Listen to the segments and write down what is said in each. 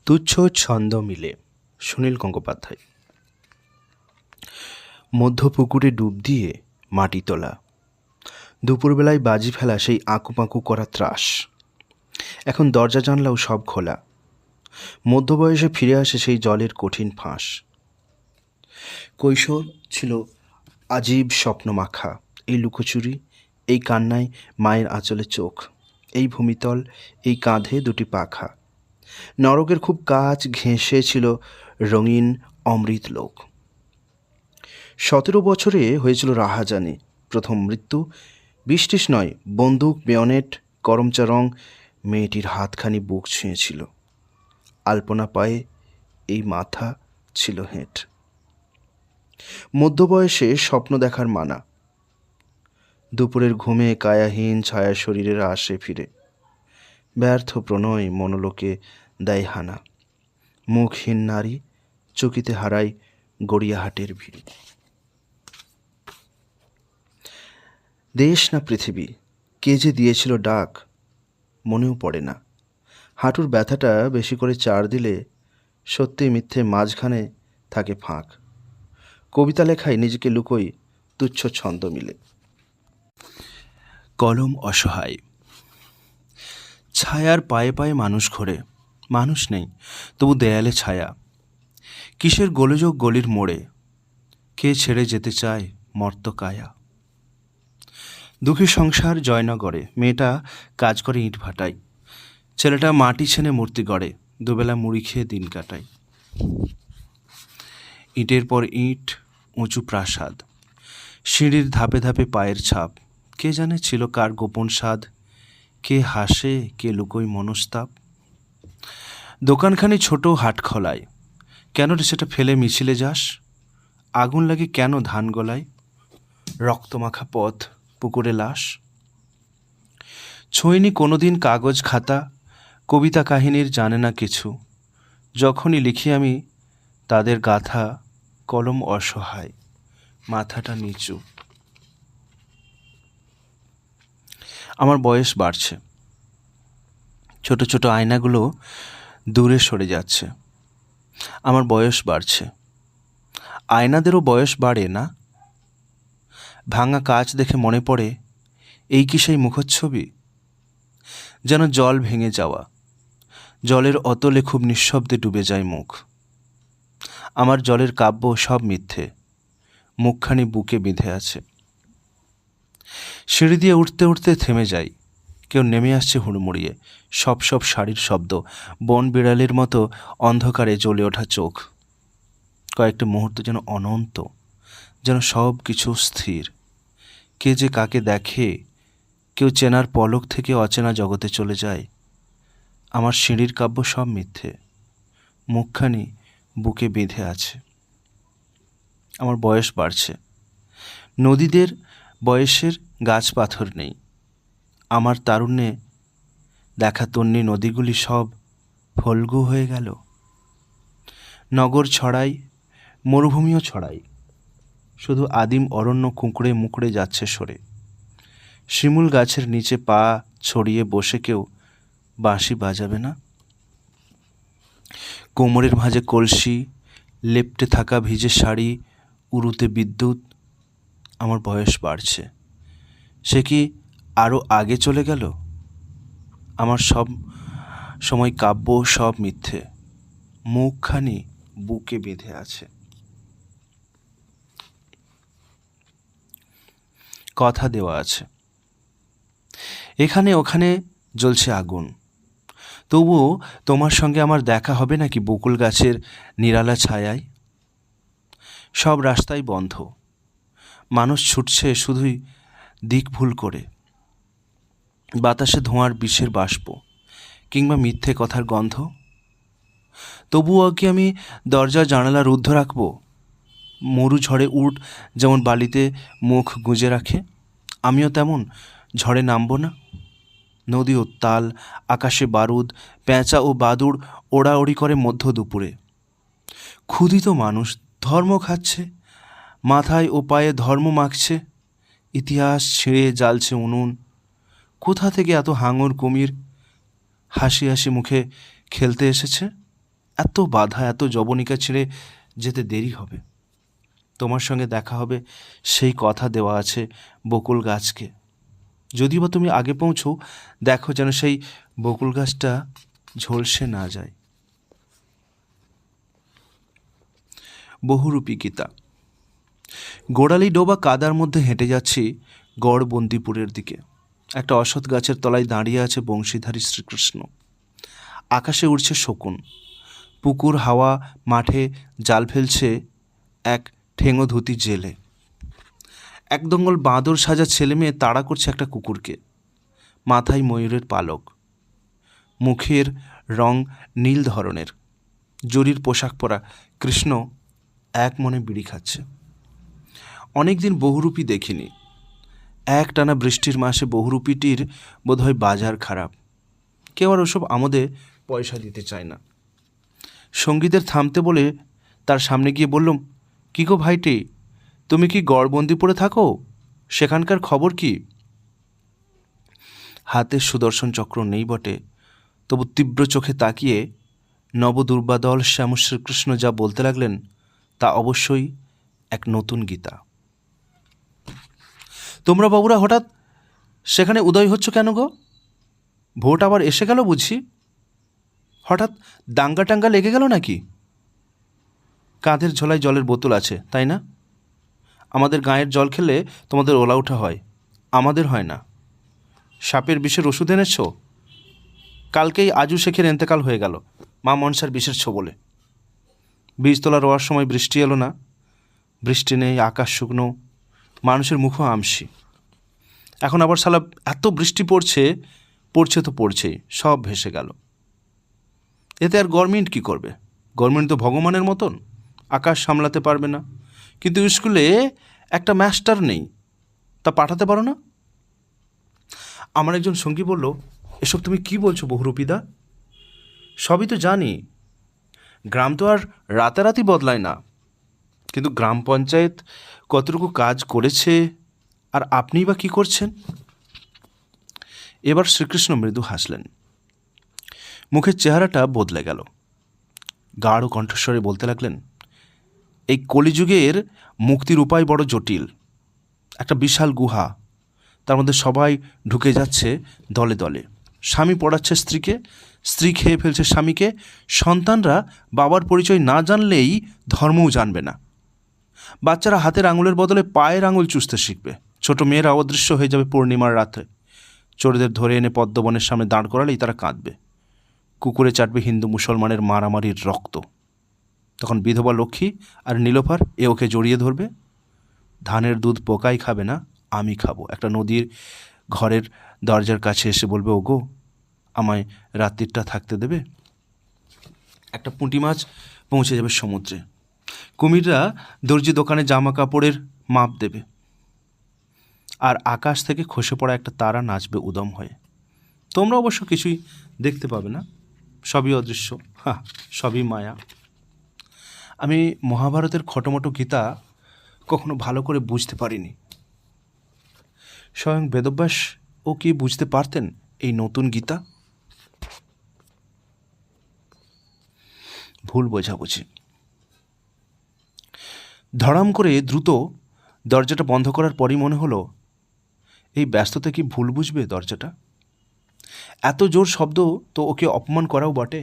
তুচ্ছ ছন্দ মিলে। সুনীল গঙ্গোপাধ্যায়। মধ্য পুকুরে ডুব দিয়ে মাটি তোলা, দুপুরবেলায় বাজি ফেলা সেই আঁকুপাঁকু করা ত্রাস। এখন দরজা জানলাও সব খোলা, মধ্যবয়সে ফিরে আসে সেই জলের কঠিন ফাঁস। কৈশোর ছিল আজীব স্বপ্নমাখা, এই লুকোচুরি, এই কান্নায় মায়ের আঁচলে চোখ, এই ভূমিতল, এই কাঁধে দুটি পাখা। নরকের খুব কাছ ঘেঁষে ছিল রঙিন অমৃত লোক। 17 বছরে হয়েছিল রাহাজানি, প্রথম মৃত্যু। বৃষ্টিস নয়, বন্দুক, বেয়নেট, করমচা রং। মেয়েটির হাতখানি বুক ছুঁয়েছিল। আলপনা পায়ে এই মাথা ছিল হেঁট। মধ্যবয়সে স্বপ্ন দেখার মানা। দুপুরের ঘুমে কায়াহীন ছায়া শরীরের আসে ফিরে। ব্যর্থ প্রণয় মনোলোকে দেয় হানা। মুখহীন নারী চকিতে হারায় গড়িয়াহাটের ভিড়। দেশ না পৃথিবী, কে যে দিয়েছিল ডাক মনেও পড়ে না। হাঁটুর ব্যথাটা বেশি করে চার দিলে সত্যি মিথ্যে মাঝখানে থাকে ফাঁক। কবিতা লেখায় নিজেকে লুকোই তুচ্ছ ছন্দ মিলে। কলম অসহায়। ছায়ার পায়ে পায়ে মানুষ ঘোরে, মানুষ নেই তবু দেয়ালে ছায়া। কিসের গোলযোগ গলির মোড়ে, কে ছেড়ে যেতে চায় মর্তকায়া। দুঃখী সংসার জয়নগরে, মেয়েটা কাজ করে ইট ভাটায়, ছেলেটা মাটি ছেনে মূর্তি গড়ে, দুবেলা মুড়ি খেয়ে দিন কাটায়। ইটের পর ইট, উঁচু প্রাসাদ, সিঁড়ির ধাপে ধাপে পায়ের ছাপ। কে জানে ছিল কার গোপন স্বাদ, কে হাসে কে লুকোয় মনস্তাপ। দোকানখানি ছোট হাট খোলায়, কেন রে সেটা ফেলে মিছিলে যাস। আগুন লাগে কেন ধান গলায়, রক্তমাখা পথ পুকুরে লাশ। ছুঁইনি কোনোদিন কাগজ খাতা, কবিতা কাহিনীর জানে না কিছু। যখনই লিখি আমি তাদের গাথা, কলম অসহায়, মাথাটা নিচু। আমার বয়স বাড়ছে, ছোট ছোট আয়নাগুলো দূরে সরে যাচ্ছে। আমার বয়স বাড়ছে, আয়নাদেরও বয়স বাড়ে না। ভাঙা কাচ দেখে মনে পড়ে, এই কি সেই মুখচ্ছবি। যেন জল ভেঙে যাওয়া, জলের অতলে খুব নিঃশব্দে ডুবে যায় মুখ। আমার জলের কাব্য সব মিথ্যে, মুখখানি বুকে বিঁধে আছে। সিঁড়ি দিয়ে উঠতে উঠতে থেমে যাই, কেউ নেমে আসছে হুড়মুড়িয়ে। সব সব শাড়ির শব্দ, বন বিড়ালের মতো অন্ধকারে জ্বলে ওঠা চোখ। কয়েকটা মুহূর্ত যেন অনন্ত, যেন সব কিছু স্থির। কে যে কাকে দেখে, কেউ চেনার পলক থেকে অচেনা জগতে চলে যায়। আমার সিঁড়ির কাব্য সব মিথ্যে, মুখখানি বুকে বেঁধে আছে। আমার বয়স বাড়ছে, নদীদের বয়সের গাছ পাথর নেই। আমার তারুণ্যে দেখা তন্নি নদীগুলি সব ফল্গু হয়ে গেল। নগর ছড়াই, মরুভূমিও ছড়াই, শুধু আদিম অরণ্য কুঁকড়ে মুকড়ে যাচ্ছে সরে। শিমুল গাছের নিচে পা ছড়িয়ে বসে কেউ বাঁশি বাজাবে না। কোমরের ভাঁজে কলসি, লেপ্টে থাকা ভিজে শাড়ি, উরুতে বিদ্যুৎ। আমার বয়স বাড়ছে, সে কি আরও আগে চলে গেল। আমার সব সময় কাব্য সব মিথ্যে, মুখখানি বুকে বেঁধে আছে। কথা দেওয়া আছে, এখানে ওখানে জ্বলছে আগুন, তবুও তোমার সঙ্গে আমার দেখা হবে নাকি বকুল গাছের নিরালা ছায়ায়। সব রাস্তাই বন্ধ, মানুষ ছুটছে শুধুই দিক ভুল করে। বাতাসে ধোঁয়ার বিষের বাষ্প, কিংবা মিথ্যে কথার গন্ধ। তবুও কি আমি দরজা জানালা রুদ্ধ রাখব। মরু ঝড়ে উট যেমন বালিতে মুখ গুঁজে রাখে, আমিও তেমন ঝড়ে নামব না। নদী উত্তাল, আকাশে বারুদ, পেঁচা ও বাদুড় ওড়াওড়ি করে মধ্য দুপুরে। ক্ষুধিত মানুষ ধর্ম খাচ্ছে, মাথায় ও পায়ে ধর্ম মাখছে। ইতিহাস ছিঁড়ে জ্বালছে উনুন। কোথা থেকে এত হাঙর কুমির হাসি হাসি মুখে খেলতে এসেছে। এত বাধা, এত জবনিকা ছেড়ে যেতে দেরি হবে। তোমার সঙ্গে দেখা হবে সেই কথা দেওয়া আছে বকুল গাছকে। যদিও বা তুমি আগে পৌঁছো, দেখো যেন সেই বকুল গাছটা ঝলসে না যায়। বহুরূপী গীতা। গোড়ালি ডোবা কাদার মধ্যে হেঁটে যাচ্ছি গড়বন্দিপুরের দিকে। একটা অসৎ গাছের তলায় দাঁড়িয়ে আছে বংশীধারী শ্রীকৃষ্ণ। আকাশে উড়ছে শকুন। পুকুর হাওয়া মাঠে জাল ফেলছে এক ঠেঙো ধুতি জেলে। এক দঙ্গল বাঁদর সাজা ছেলে মেয়ে তাড়া করছে একটা কুকুরকে। মাথায় ময়ূরের পালক, মুখের রং নীল ধরনের, জরির পোশাক পরা কৃষ্ণ এক মনে বিড়ি খাচ্ছে। অনেকদিন বহুরূপী দেখিনি। এক টানা বৃষ্টির মাসে বহুরূপীটির বোধহয় বাজার খারাপ। কেউ আর ওসব আমোদে পয়সা দিতে চায় না। সঙ্গীদের থামতে বলে তার সামনে গিয়ে বললাম, কী গো ভাইটি, তুমি কি গড়বন্দিপুরে থাকো? সেখানকার খবর কি? হাতে সুদর্শন চক্র নেই বটে, তবু তীব্র চোখে তাকিয়ে নবদুর্বাদল শ্যাম শ্রীকৃষ্ণ যা বলতে লাগলেন তা অবশ্যই এক নতুন গীতা। তোমরা বাবুরা হঠাৎ সেখানে উদয় হচ্ছ কেন গো? ভোট আবার এসে গেল বুঝি? হঠাৎ দাঙ্গা টাঙ্গা লেগে গেল নাকি? কাঁধের ঝোলায় জলের বোতল আছে, তাই না? আমাদের গাঁয়ের জল খেলে তোমাদের ওলা ওঠা হয়, আমাদের হয় না। সাপের বিষের ওষুধ এনেছ? কালকেই আজু শেখের এন্তেকাল হয়ে গেল মা মনসার বিষের ছোবলে। বীজতলা রোয়ার সময় বৃষ্টি এলো না। বৃষ্টি নেই, আকাশ শুকনো, মানুষের মুখও আমসি। এখন আবার শালা এত বৃষ্টি পড়ছে তো পড়ছেই, সব ভেসে গেল। এতে আর গভর্নমেন্ট কী করবে? গভর্নমেন্ট তো ভগবানের মতন, আকাশ সামলাতে পারবে না। কিন্তু স্কুলে একটা মাস্টার নেই, তা পাঠাতে পারো না? আমার একজন সঙ্গী বলল, এসব তুমি কি বলছো বহুরূপীদা? সবই তো জানি, গ্রাম তো আর রাতারাতি বদলায় না। কিন্তু গ্রাম পঞ্চায়েত কতটুকু কাজ করেছে, আর আপনিই বা কী করছেন? এবার শ্রীকৃষ্ণ মৃদু হাসলেন। মুখের চেহারাটা বদলে গেল। গাঢ় কণ্ঠস্বরে বলতে লাগলেন, এই কলিযুগের মুক্তির উপায় বড় জটিল। একটা বিশাল গুহা, তার মধ্যে সবাই ঢুকে যাচ্ছে দলে দলে। স্বামী পড়াচ্ছে স্ত্রীকে, স্ত্রী খেয়ে ফেলছে স্বামীকে, সন্তানরা বাবার পরিচয় না জানলেই ধর্মও জানবে না। বাচ্চারা হাতের আঙুলের বদলে পায়ের আঙুল চুষতে শিখবে। ছোট মেয়েরা অদৃশ্য হয়ে যাবে পূর্ণিমার রাতে। চোরদের ধরে এনে পদ্মবনের সামনে দাঁড় করালেই তারা কাঁদবে। কুকুরে চাটবে হিন্দু মুসলমানের মারামারির রক্ত। তখন বিধবা লক্ষ্মী আর নীলোফার ওকে জড়িয়ে ধরবে। ধানের দুধ পোকাই খাবে না, আমি খাবো। একটা নদীর ঘরের দরজার কাছে এসে বলবে, ওগো আমায় রাত্রিটা থাকতে দেবে। একটা পুঁটি মাছ পৌঁছে যাবে সমুদ্রে। কুমিররা দর্জি দোকানে জামা কাপড়ের মাপ দেবে। আর আকাশ থেকে খসে পড়া একটা তারা নাচবে উদম হয়ে। তোমরা অবশ্য কিছুই দেখতে পাবে না, সবই অদৃশ্য, সবই মায়া। আমি মহাভারতের খটোমটো গীতা কখনো ভালো করে বুঝতে পারিনি। স্বয়ং বেদব্যাস ও কি বুঝতে পারতেন এই নতুন গীতা? ভুল বোঝাবুঝি। ধড়াম করে দ্রুত দরজাটা বন্ধ করার পরই মনে হলো, এই ব্যস্ততা কি ভুল বুঝবে দরজাটা? এত জোর শব্দ তো ওকে অপমান করাও বটে।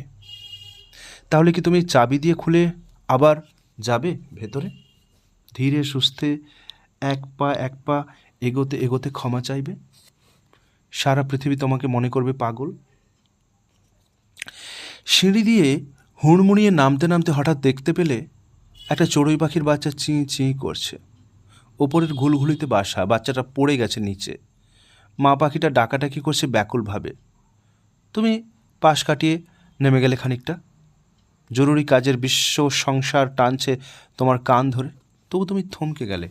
তাহলে কি তুমি চাবি দিয়ে খুলে আবার যাবে ভেতরে? ধীরে সুস্থে এক পা এগোতে এগোতে ক্ষমা চাইবে? সারা পৃথিবী তোমাকে মনে করবে পাগল। সিঁড়ি দিয়ে হুড়মুড়িয়ে নামতে নামতে হঠাৎ দেখতে পেলে একটা চড়ুই পাখির বাচ্চা চিঁ চিঁ করছে। ওপরের ঘুলঘুলিতে বাসা, বাচ্চাটা পড়ে গেছে নিচে। মা পাখিটা ডাকাডাকি করছে ব্যাকুলভাবে। তুমি পাশ কাটিয়ে নেমে গেলে খানিকটা। জরুরি কাজের বিশ্ব সংসার টানছে তোমার কান ধরে, তবু তুমি থমকে গেলে।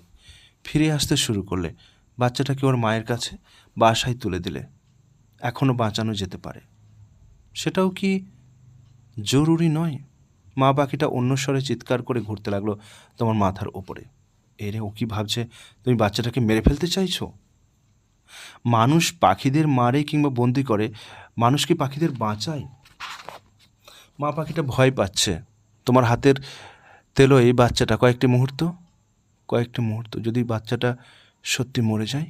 ফিরে আসতে শুরু করলে। বাচ্চাটাকে ওর মায়ের কাছে বাসায় তুলে দিলে। এখনও বাঁচানো যেতে পারে। সেটাও কি জরুরি নয়? মা পাখিটা অন্য স্বরে চিৎকার করে ঘুরতে লাগলো তোমার মাথার ওপরে। এরে, ও কি ভাবছে তুমি বাচ্চাটাকে মেরে ফেলতে চাইছো? মানুষ পাখিদের মারে কিংবা বন্দি করে, মানুষ কি পাখিদের বাঁচায়? মা পাখিটা ভয় পাচ্ছে। তোমার হাতের তেলো এই বাচ্চাটা কয়েকটি মুহূর্ত যদি বাচ্চাটা সত্যি মরে যায়।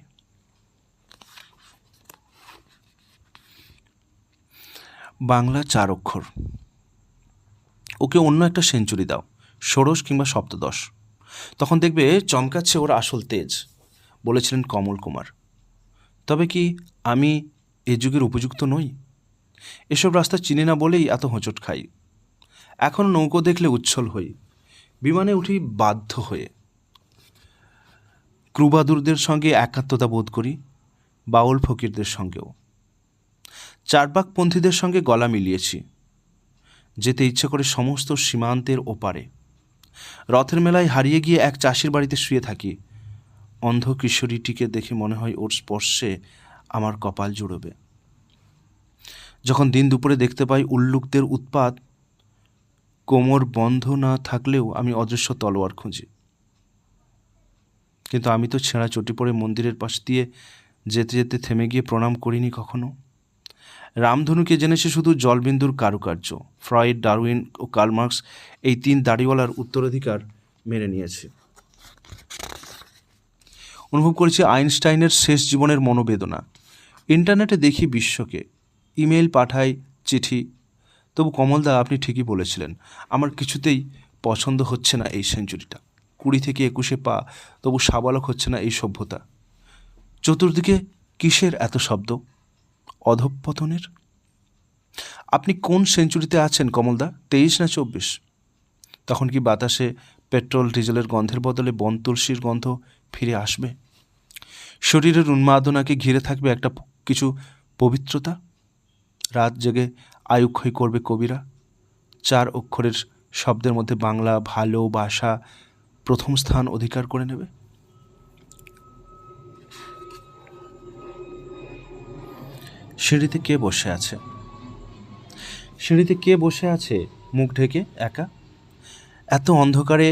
বাংলা 4 অক্ষর। ওকে অন্য একটা সেঞ্চুরি দাও, ষোড়শ কিংবা সপ্তদশ, তখন দেখবে চমকাচ্ছে ওর আসল তেজ, বলেছিলেন কমল কুমার। তবে কি আমি এ যুগের উপযুক্ত নই? এসব রাস্তা চিনি না বলেই এত হোঁচট খাই। এখন নৌকো দেখলে উচ্ছল হই, বিমানে উঠি বাধ্য হয়ে। ক্রুবাদুরদের সঙ্গে একাত্মতা বোধ করি, বাউল ফকিরদের সঙ্গেও। চারবাকপন্থীদের সঙ্গে গলা মিলিয়েছি, যেতে ইচ্ছে করে সমস্ত সীমান্তের ওপারে। রথের মেলায় হারিয়ে গিয়ে এক চাষির বাড়িতে শুয়ে থাকি। অন্ধ কিশোরীটিকে দেখে মনে হয় ওর স্পর্শে আমার কপাল জুড়বে। যখন দিন দুপুরে দেখতে পাই উল্লুকদের উৎপাত, কোমর বন্ধ না থাকলেও আমি অদৃশ্য তলোয়ার খুঁজি। কিন্তু আমি তো ছেঁড়া চটি পরে মন্দিরের পাশ দিয়ে যেতে যেতে থেমে গিয়ে প্রণাম করিনি কখনো। রামধনুকে জেনেছে শুধু জলবিন্দুর কারুকার্য। ফ্রয়েড, ডারউইন ও কার্ল মার্কস এই 3 দাড়িওয়ালার উত্তরাধিকার মেনে নিয়েছে। অনুভব করেছি আইনস্টাইনের শেষ জীবনের মনোবেদনা। ইন্টারনেটে দেখি বিশ্বকে, ইমেল পাঠাই, চিঠি। তবু কমলদা, আপনি ঠিকই বলেছিলেন, আমার কিছুতেই পছন্দ হচ্ছে না এই সেঞ্চুরিটা। 20 থেকে 21 পা, তবু সাবালক হচ্ছে না এই সভ্যতা। চতুর্দিকে কিসের এত শব্দ? অধঃপতনের? আপনি কোন সেঞ্চুরিতে আছেন কমলদা, 23 না 24? তখন কি বাতাসে পেট্রোল ডিজেলের গন্ধের বদলে বন তুলসীর গন্ধ ফিরে আসবে? শরীরের উন্মাদনাকে ঘিরে থাকবে একটা কিছু পবিত্রতা। রাত জেগে আয়ুক্ষয় করবে কবিরা। 4 অক্ষরের শব্দের মধ্যে বাংলা ভালোবাসা প্রথম স্থান অধিকার করে নেবে। সিঁড়িতে কে বসে আছে? সিঁড়িতে কে বসে আছে মুখ ঢেকে একা? এত অন্ধকারে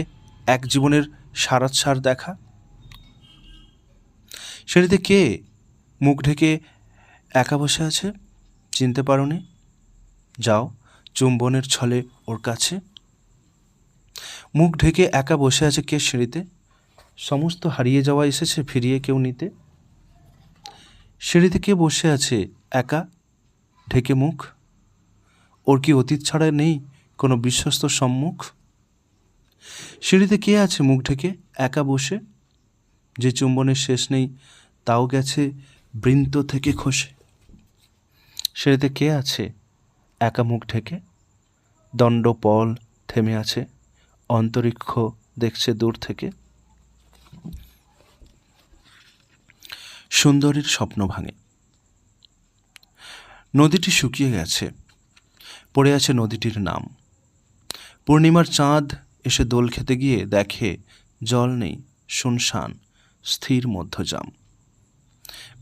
এক জীবনের সারাৎসার দেখা। সিঁড়িতে কে মুখ ঢেকে একা বসে আছে? চিনতে পারোনি? যাও চুম্বনের ছলে ওর কাছে। মুখ ঢেকে একা বসে আছে কে সিঁড়িতে? সমস্ত হারিয়ে যাওয়া এসেছে ফিরিয়ে কেউ নিতে। সিঁড়িতে কে বসে আছে একা ঢেকে মুখ? ওর কি অতীত ছাড়া নেই কোনো বিশ্বস্ত সম্মুখ? সিঁড়িতে কে আছে মুখ ঢেকে একা বসে? যে চুম্বনের শেষ নেই তাও গেছে বৃন্ত থেকে খসে। সিঁড়িতে কে আছে একা মুখ ঢেকে? দণ্ডপল থেমে আছে, অন্তরিক্ষ দেখছে দূর থেকে। সুন্দরীর স্বপ্ন ভাঙে। নদীটি শুকিয়ে গেছে, পড়ে আছে নদীটির নাম। পূর্ণিমার চাঁদ এসে দোল খেতে গিয়ে দেখে জল নেই, শুনশান স্থির মধ্যজাম।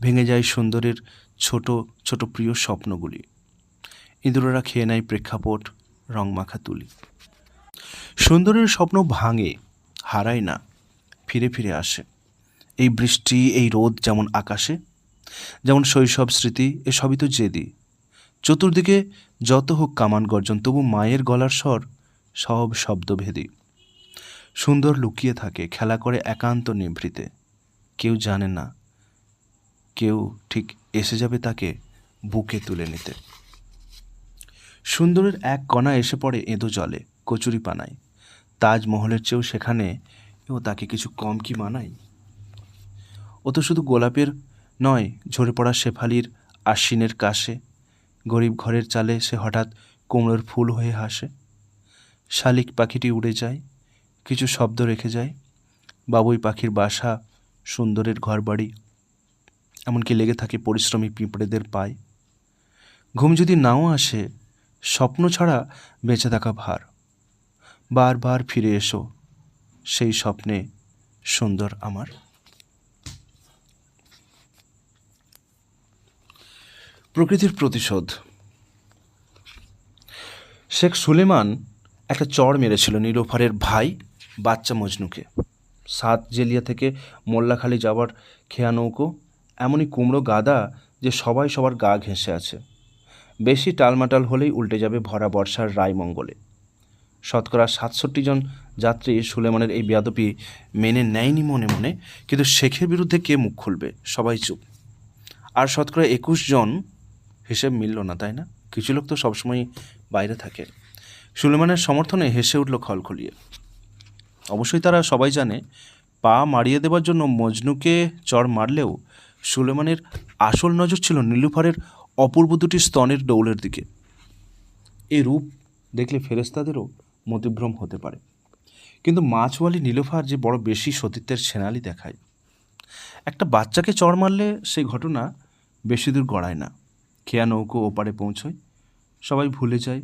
ভেঙে যায় সুন্দরের ছোট ছোট প্রিয় স্বপ্নগুলি। ইঁদুরেরা খেয়ে নেয় প্রেক্ষাপট, রংমাখা তুলি। সুন্দরের স্বপ্ন ভাঙে, হারায় না, ফিরে ফিরে আসে। এই বৃষ্টি, এই রোদ যেমন আকাশে, যেমন শৈশব স্মৃতি, এসবই তো জেদি। চতুর্দিকে যত হোক কামান গর্জন, তবু মায়ের গলার স্বর সব শব্দভেদী। সুন্দর লুকিয়ে থাকে, খেলা করে একান্ত নিভৃতে। কেউ জানে না, কেউ ঠিক এসে যাবে তাকে বুকে তুলে নিতে। সুন্দরের এক কণা এসে পড়ে এঁদো জলে, কচুরি পানায়। তাজমহলের চেয়েও সেখানে ও তাকে কিছু কম কি মানায়? ও তো শুধু গোলাপের নয়, ঝরে পড়া শেফালির আশ্বিনের কাশে। গরিব ঘরের চালে সে হঠাৎ কুমড়োর ফুল হয়ে হাসে। শালিক পাখিটি উড়ে যায়, কিছু শব্দ রেখে যায়। বাবুই পাখির বাসা, সুন্দরের ঘরবাড়ি, এমনকি লেগে থাকে পরিশ্রমী পিঁপড়েদের পায়। ঘুম যদি নাও আসে, স্বপ্ন ছাড়া বেঁচে থাকা ভার। বারবার ফিরে এসো সেই স্বপ্নে সুন্দর আমার। প্রকৃতির প্রতিশোধ। শেখ সুলেমান একটা চড় মেরেছিল নীলোফারের ভাই বাচ্চা মজনুকে। সাত জেলিয়া থেকে মোল্লাখালি যাওয়ার খেয়া নৌকো, এমনই কুমড়ো গাদা যে সবাই সবার গা ঘেঁষে আছে। বেশি টালমাটাল হলেই উল্টে যাবে ভরা বর্ষার রায়মঙ্গলে। 67% জন যাত্রী সুলেমানের এই বেয়াদবি মেনে নেয়নি মনে মনে, কিন্তু শেখের বিরুদ্ধে কে মুখ খুলবে? সবাই চুপ। আর 21 জন হিসেব মিলল না, তাই না? কিছু লোক তো সবসময় বাইরে থাকে। সুলেমানের সমর্থনে হেসে উঠল খলখলিয়ে। অবশ্যই তারা সবাই জানে, পা মারিয়ে দেওয়ার জন্য মজনুকে চড় মারলেও সুলেমানের আসল নজর ছিল নীলুফারের অপূর্ব দুটি স্তনের ডৌলের দিকে। এই রূপ দেখলে ফেরেশতাদেরও মতিভ্রম হতে পারে, কিন্তু মাছওয়ালি নীলুফার যে বড় বেশি সতীত্বের সেনালি দেখায়। একটা বাচ্চাকে চড় মারলে সেই ঘটনা বেশি দূর গড়ায় না। খেয়া নৌকো ওপারে পৌঁছয়, সবাই ভুলে যায়,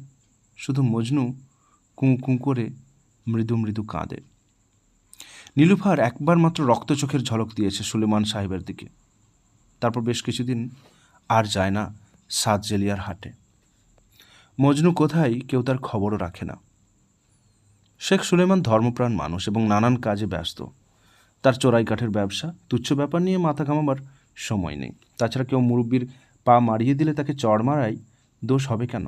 শুধু মজনু কুঁ কুঁ করে মৃদু মৃদু কাঁদে। নীলুফার একবার মাত্র রক্ত চোখের ঝলক দিয়েছে সুলেমান সাহেবের দিকে, তারপর বেশ কিছুদিন আর যায় না সাতজেলিয়ার হাটে। মজনু কোথায় কেউ তার খবরও রাখে না। শেখ সুলেমান ধর্মপ্রাণ মানুষ এবং নানান কাজে ব্যস্ত। তার চোরাইকাঠের ব্যবসা, তুচ্ছ ব্যাপার নিয়ে মাথা ঘামাবার সময় নেই। তাছাড়া কেউ মুরব্বির পা মারিয়ে দিলে তাকে চড় মারাই দোষ হবে কেন?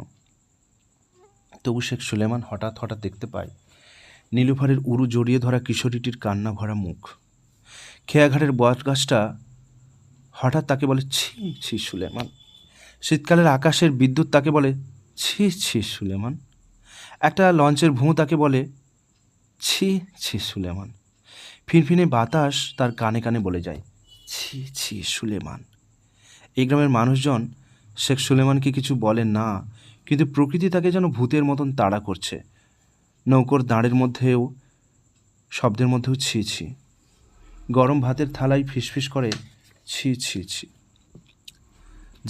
তবু শেখ সুলেমান হঠাৎ হঠাৎ দেখতে পায় নীলুফারের উরু জড়িয়ে ধরা কিশোরীটির কান্না ভরা মুখ। খেয়াঘাটের বট গাছটা হঠাৎ তাকে বলে, ছি ছি সুলেমান। শীতকালের আকাশের বিদ্যুৎ তাকে বলে, ছি ছি সুলেমান। একটা লঞ্চের ভুঁ তাকে বলে, ছি ছি সুলেমান। ফিনফিনে বাতাস তার কানে কানে বলে যায়, ছি ছি সুলেমান। এই গ্রামের মানুষজন শেখ সুলেমানকে কিছু বলেন না, কিন্তু প্রকৃতি তাকে যেন ভূতের মতন তাড়া করছে। নৌকোর দাঁড়ের মধ্যেও, শব্দের মধ্যেও ছি ছি। গরম ভাতের থালায় ফিসফিস করে, ছি ছি ছি।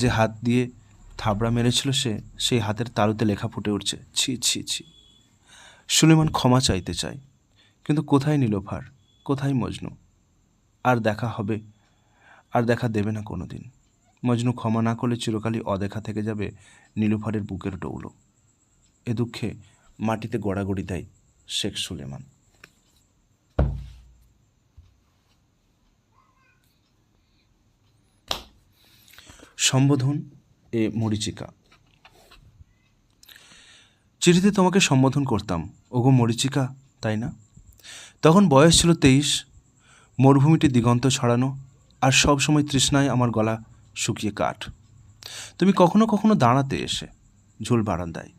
যে হাত দিয়ে থাবড়া মেরেছিল সেই হাতের তালুতে লেখা ফুটে উঠছে, ছি ছি ছি। সুলেমান ক্ষমা চাইতে চায়, কিন্তু কোথায় নীলুফার, কোথায় মজনু? আর দেখা হবে, আর দেখা দেবে না কোনো দিন। মজনু ক্ষমা না করলে চিরকালই অদেখা থেকে যাবে নীলুফারের বুকের ডৌলো। এ দুঃখে মাটিতে গড়াগড়ি দেয় শেখ সুলেমান। সম্বোধন এ মরীচিকা। চিঠিতে তোমাকে সম্বোধন করতাম, ওগো মরীচিকা, তাই না? তখন বয়স ছিল 23, মরুভূমিটি দিগন্ত ছড়ানো, আর সব সময় তৃষ্ণায় আমার গলা শুকিয়ে কাঠ। তুমি কখনো কখনো দাঁড়াতে এসে ঝুল বারান্দায়,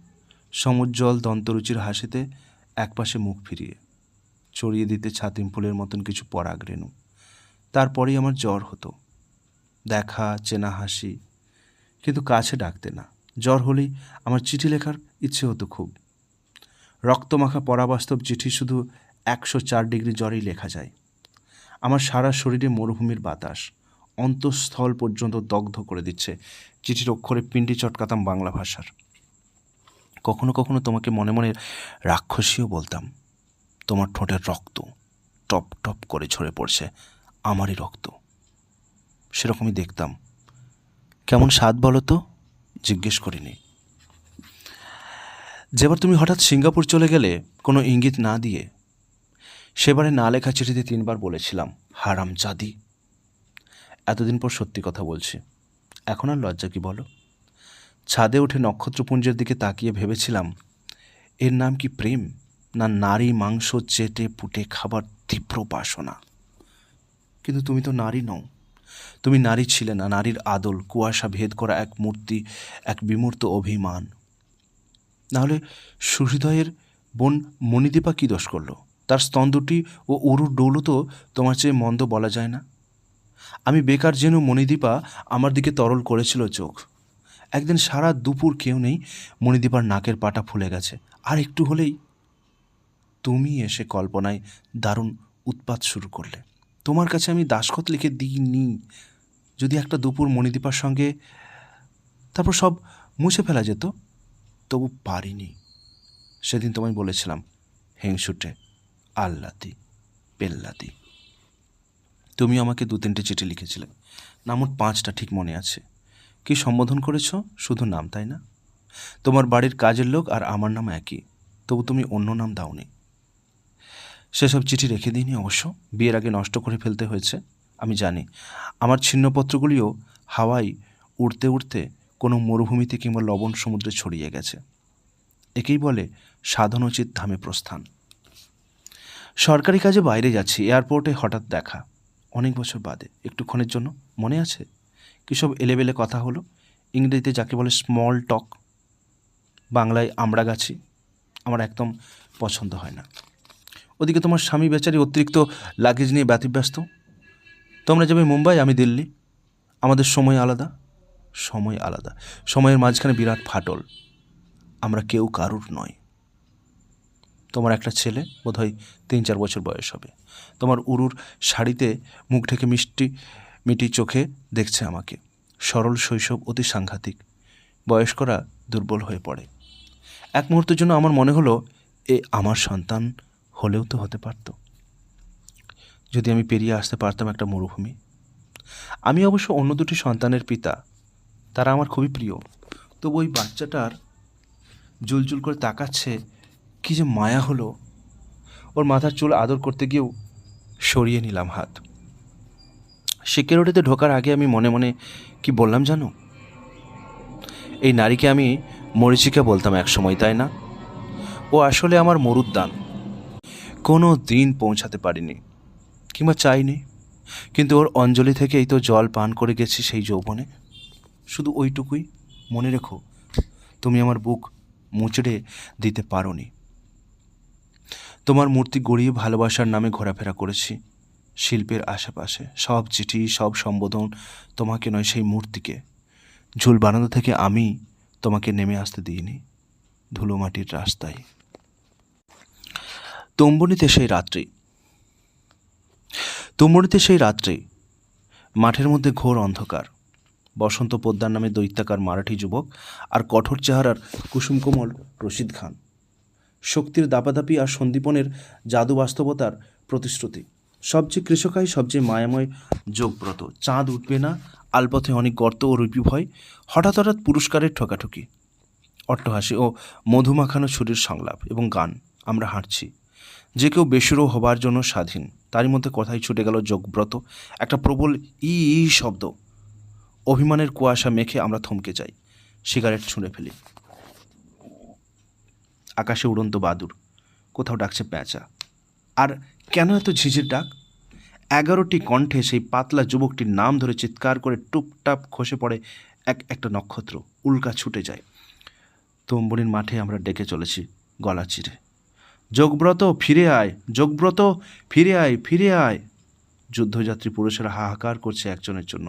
সমুজ্জ্বল দন্তরুচির হাসিতে একপাশে মুখ ফিরিয়ে, ছড়িয়ে দিতে ছাতিম ফুলের মতন কিছু পরাগ রেণু। তারপরেই আমার জ্বর হতো। দেখা, চেনা হাসি, কিন্তু কাছে ডাকতে না। জ্বর হলেই আমার চিঠি লেখার ইচ্ছে হতো খুব। রক্তমাখা পরাবাস্তব চিঠি শুধু 104 ডিগ্রি জ্বরেই লেখা যায়। আমার সারা শরীরে মরুভূমির বাতাস অন্তঃস্থল পর্যন্ত দগ্ধ করে দিচ্ছে। চিঠির অক্ষরে পিণ্ডি চটকাতাম বাংলা ভাষার। কখনো কখনো তোমাকে মনে মনে রাক্ষসীও বলতাম। তোমার ঠোঁটের রক্ত টপ টপ করে ঝরে পড়ছে, আমারই রক্ত। সেরকমই দেখতাম। কেমন স্বাদ বলো তো? জিজ্ঞেস করিনি। যেবার তুমি হঠাৎ সিঙ্গাপুর চলে গেলে কোনো ইঙ্গিত না দিয়ে, সেবারে না লেখা চিঠিতে 3 বার বলেছিলাম, হারামজাদি। এতদিন পর সত্যি কথা বলছি, এখন আর লজ্জা কি বলো? ছাদে উঠে নক্ষত্রপুঞ্জের দিকে তাকিয়ে ভেবেছিলাম, এর নাম কি প্রেম, না নারী মাংস চেটে পুটে খাবার তীব্র বাসনা? কিন্তু তুমি তো নারী নও। তুমি নারী ছিলে না, নারীর আদল, কুয়াশা ভেদ করা এক মূর্তি, এক বিমূর্ত অভিমান। নাহলে সুহৃদয়ের বোন মণিদীপা কী দোষ করল? তার স্তন দুটি ও উরুর ডৌলো তো তোমার চেয়ে মন্দ বলা যায় না। আমি বেকার যেন মণিদীপা আমার দিকে তরল করেছিল চোখ। একদিন সারা দুপুর কেউ নেই, মণিদীপার নাকের পাটা ফুলে গেছে, আর একটু হলেই তুমি এসে কল্পনায় দারুণ উৎপাত শুরু করলে। তোমার কাছে আমি দাসখত লিখে দিইনি। যদি একটা দুপুর মণিদীপার সঙ্গে, তারপর সব মুছে ফেলা যেত, তবু পারিনি। সেদিন তোমায় বলেছিলাম, হিংসুটে, আল্লাতি, পেল্লাতি। তুমি আমাকে 2-3টে চিঠি লিখেছিলে, না মোট 5টা ঠিক মনে আছে। কি সম্বোধন করেছ? শুধু নাম, তাই না? তোমার বাড়ির কাজের লোক আর আমার নাম একই, তবু তুমি অন্য নাম দাওনি। সেসব চিঠি রেখে দিইনি অবশ্য, বিয়ের আগে নষ্ট করে ফেলতে হয়েছে। আমি জানি আমার ছিন্নপত্রগুলিও হাওয়ায় উড়তে উড়তে কোনো মরুভূমিতে কিংবা লবণ সমুদ্রে ছড়িয়ে গেছে। একেই বলে সাধনোচিত ধামে প্রস্থান। সরকারি কাজে বাইরে যাচ্ছি, এয়ারপোর্টে হঠাৎ দেখা, অনেক বছর বাদে, একটুক্ষণের জন্য। মনে আছে কী সব এলেবেলে কথা হলো, ইংরেজিতে যাকে বলে স্মল টক, বাংলায় আমড়াগাছি। আমার একদম পছন্দ হয় না। ওদিকে তোমার স্বামী বেচারি অতিরিক্ত লাগেজ নিয়ে ব্যতিব্যস্ত। তোমরা যাবে মুম্বাই, আমি দিল্লি। আমাদের সময় আলাদা, সময়ের মাঝখানে বিরাট ফাটল। আমরা কেউ কারুর নয়। তোমার একটা ছেলে, বোধহয় 3-4 বছর বয়স হবে। তোমার উরুর শাড়িতে মুখ ঢেকে মিটি চোখে দেখছে আমাকে। সরল শৈশব অতি সাংঘাতিক। বয়স্করা দুর্বল হয়ে পড়ে। এক মুহূর্তের জন্য আমার মনে হলো, এ আমার সন্তান হলেও তো হতে পারত, যদি আমি পেরিয়ে আসতে পারতাম একটা মরুভূমি। আমি অবশ্য অন্য 2টি সন্তানের পিতা, তারা আমার খুবই প্রিয়। তবু ওই বাচ্চাটার জুলজুল করে তাকাচ্ছে, কি যে মায়া হলো। ওর মাথার চুল আদর করতে গিয়েও সরিয়ে নিলাম হাত। সিকিউরিটিতে ঢোকার আগে আমি মনে মনে কি বললাম জানো? এই নারীকে আমি মরীচিকা বলতাম এক সময়, তাই না? ও আসলে আমার মরুদ্যান। কোনো দিন পৌঁছাতে পারিনি কিংবা চাইনি, কিন্তু ওর অঞ্জলি থেকেই তো জল পান করে গেছি সেই যৌবনে। শুধু ওইটুকুই মনে রেখো, তুমি আমার বুক মুচড়ে দিতে পারোনি। তোমার মূর্তি গড়িয়ে ভালোবাসার নামে ঘোরাফেরা করেছি শিল্পের আশেপাশে। সব চিঠি, সব সম্বোধন তোমাকে নয়, সেই মূর্তিকে। ঝুল বারান্দা থেকে আমি তোমাকে নেমে আসতে দিইনি ধুলো মাটির রাস্তায়। তুম্বনিতে সেই রাত্রি, মাঠের মধ্যে ঘোর অন্ধকার। বসন্ত পোদ্দার নামে দৈত্যাকার মারাঠি যুবক আর কঠোর চেহারার কুসুমকোমল রশিদ খান। শক্তির দাপাদাপি আর সন্দীপনের জাদু বাস্তবতার প্রতিশ্রুতি। সবচেয়ে কৃষকাই, সবচেয়ে মায়াময় যোগব্রত। চাঁদ উঠবে না, আলপথে অনেক গর্ত ও রুপি ভয়। হঠাৎ পুরস্কারের ঠোকাঠুকি, অট্টহাসি ও মধুমাখানো ছুরির সংলাপ এবং গান। আমরা হাঁটছি, যে কেউ বেসুরো হবার জন্য স্বাধীন। তারই মধ্যে কথাই ছুটে গেল যোগব্রত। একটা প্রবল ই শব্দ। অভিমানের কুয়াশা মেখে আমরা থমকে যাই, সিগারেট ছুঁড়ে ফেলি। আকাশে উড়ন্ত বাদুড়, কোথাও ডাকছে প্যাঁচা। আর কেন এত ঝিঝির ডাক? 11টি কণ্ঠে সেই পাতলা যুবকটির নাম ধরে চিৎকার করে টুপটাপ খসে পড়ে একটা নক্ষত্র। উল্কা ছুটে যায়। তম্বুরির মাঠে আমরা ডেকে চলেছি গলা চিরে, যোগব্রত ফিরে আয়, যোগব্রত ফিরে আয়, ফিরে আয়। যুদ্ধযাত্রী পুরুষেরা হাহাকার করছে একজনের জন্য,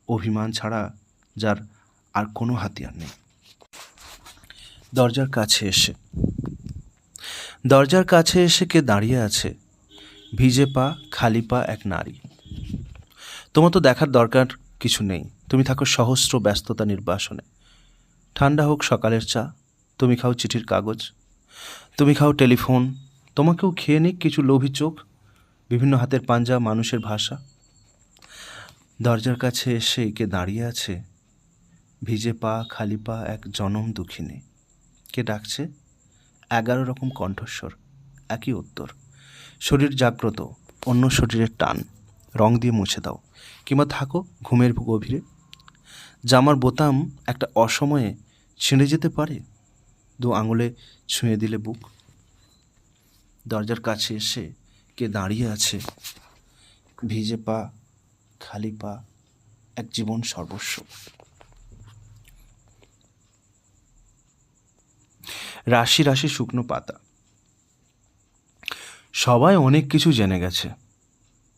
অভিমান ছাড়া যার আর কোনো হাতিয়ার নেই। দরজার কাছে এসে কে দাঁড়িয়ে আছে, ভিজে পা, খালি পা এক নারী। তোমার তো দেখার দরকার কিছু নেই। তুমি থাকো সহস্র ব্যস্ততা নির্বাসনে। ঠান্ডা হোক সকালের চা, তুমি খাও চিঠির কাগজ, তুমি খাও টেলিফোন, তোমাকেও খেয়ে নিক কিছু লোভী চোখ, বিভিন্ন হাতের পাঞ্জা, মানুষের ভাষা। দরজার কাছে এসে কে দাঁড়িয়ে আছে, ভিজে পা, খালি পা এক জনম দুঃখিনী। কে ডাকছে? 11 রকম কণ্ঠস্বর, একই উত্তর। শরীর জাগ্রত, অন্য শরীরের টান। রং দিয়ে মুছে দাও, কিংবা থাকো ঘুমের গভীরে। জামার বোতাম একটা অসময়ে ছিঁড়ে যেতে পারে, 2 আঙুলে ছুঁয়ে দিলে বুক। দরজার কাছে এসে কে দাঁড়িয়ে আছে, ভিজে পা, খালি পা এক জীবন সর্বস্ব। রাশি রাশি শুকনো পাতা। সবাই অনেক কিছু জেনে গেছে,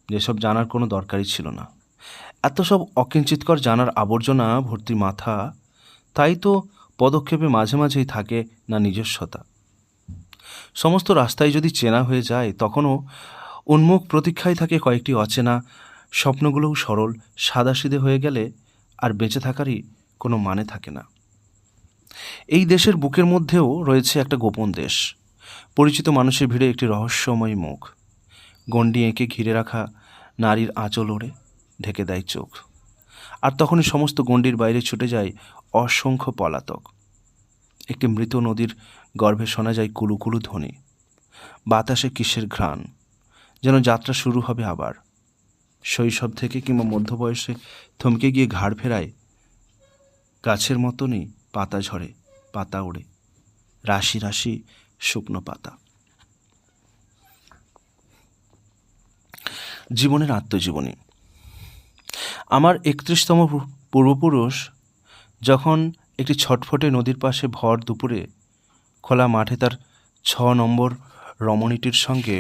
যেসব জানার কোনো দরকারই ছিল না। এত সব অকিঞ্চিতকর জানার আবর্জনা ভর্তি মাথা, তাই তো পদক্ষেপে মাঝে মাঝেই থাকে না নিজস্বতা। সমস্ত রাস্তায় যদি চেনা হয়ে যায়, তখনও উন্মুখ প্রতীক্ষায় থাকে কয়েকটি অচেনা। স্বপ্নগুলোও সরল সাদাসিধে হয়ে গেলে আর বেঁচে থাকারই কোনো মানে থাকে না। এই দেশের বুকের মধ্যেও রয়েছে একটা গোপন দেশ। পরিচিত মানুষের ভিড়ে একটি রহস্যময় মুখ। গণ্ডি এঁকে ঘিরে রাখা নারীর আঁচল ওড়ে ঢেকে দেয় চোখ। আর তখনই সমস্ত গণ্ডির বাইরে ছুটে যায় অসংখ্য পলাতক। একটি মৃত নদীর গর্ভে শোনা যায় কুলুকুলু ধ্বনি। বাতাসে কিসের ঘ্রাণ, যেন যাত্রা শুরু হবে আবার। শৈশব থেকে কিংবা মধ্যবয়সে থমকে গিয়ে ঘাড় ফেরায় গাছের মতনই পাতা ঝরে, পাতা ওড়ে, রাশি রাশি শুকনো পাতা। জীবনের আত্মজীবনী। আমার 31তম পূর্বপুরুষ যখন একটি ছটফটে নদীর পাশে ভর দুপুরে খোলা মাঠে তার 6 নম্বর রমণীটির সঙ্গে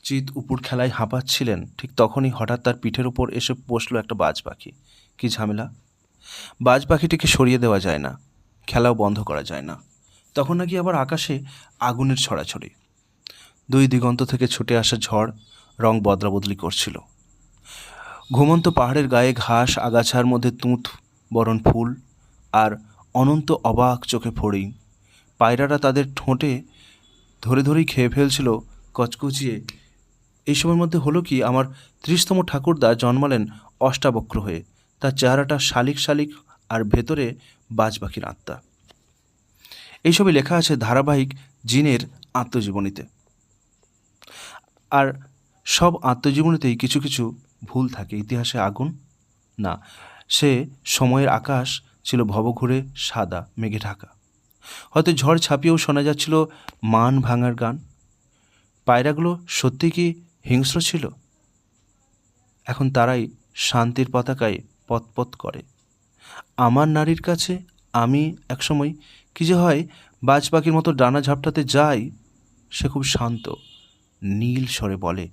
চিত উপুর খেলায় হাঁপাচ্ছিলেন, ঠিক তখনই হঠাৎ তার পিঠের ওপর এসে বসলো একটা বাজ পাখি। কী ঝামেলা! বাজ পাখিটিকে সরিয়ে দেওয়া যায় না, খেলাও বন্ধ করা যায় না। তখন নাকি আবার আকাশে আগুনের ছড়াছড়ি। 2 দিগন্ত থেকে ছুটে আসা ঝড় রং বদলাবদলি করছিল। ঘুমন্ত পাহাড়ের গায়ে ঘাস আগাছার মধ্যে তুঁত বরণ ফুল আর অনন্ত অবাক চোখে ফড়িং। পায়রারা তাদের ঠোঁটে ধরে ধরেই খেয়ে ফেলছিল কচকচিয়ে। এই সময়ের মধ্যে হলো কি, আমার 30তম ঠাকুরদা জন্মালেন অষ্টাবক্র হয়ে। তার চেহারাটা শালিক শালিক আর ভেতরে বাজ পাখির আত্মা। এইসবই লেখা আছে ধারাবাহিক জিনের আত্মজীবনীতে। আর সব আত্মজীবনীতেই কিছু কিছু ভুল থাকে। ইতিহাসে আগুন না, সে সময়ের আকাশ ছিল ভবঘুরে সাদা মেঘে ঢাকা। হয়তো ঝড় ছাপিয়েও শোনা যাচ্ছিল মান ভাঙার গান। পায়রাগুলো সত্যি কি হিংস্র ছিল? এখন তারাই শান্তির পতাকায় পতপত করে। আমার নারীর কাছে আমি একসময় কি যে হয়, বাজ পাখির মতো ডানা ঝাপটাতে যাই। সে খুব শান্ত, নীল স্বরে বলে,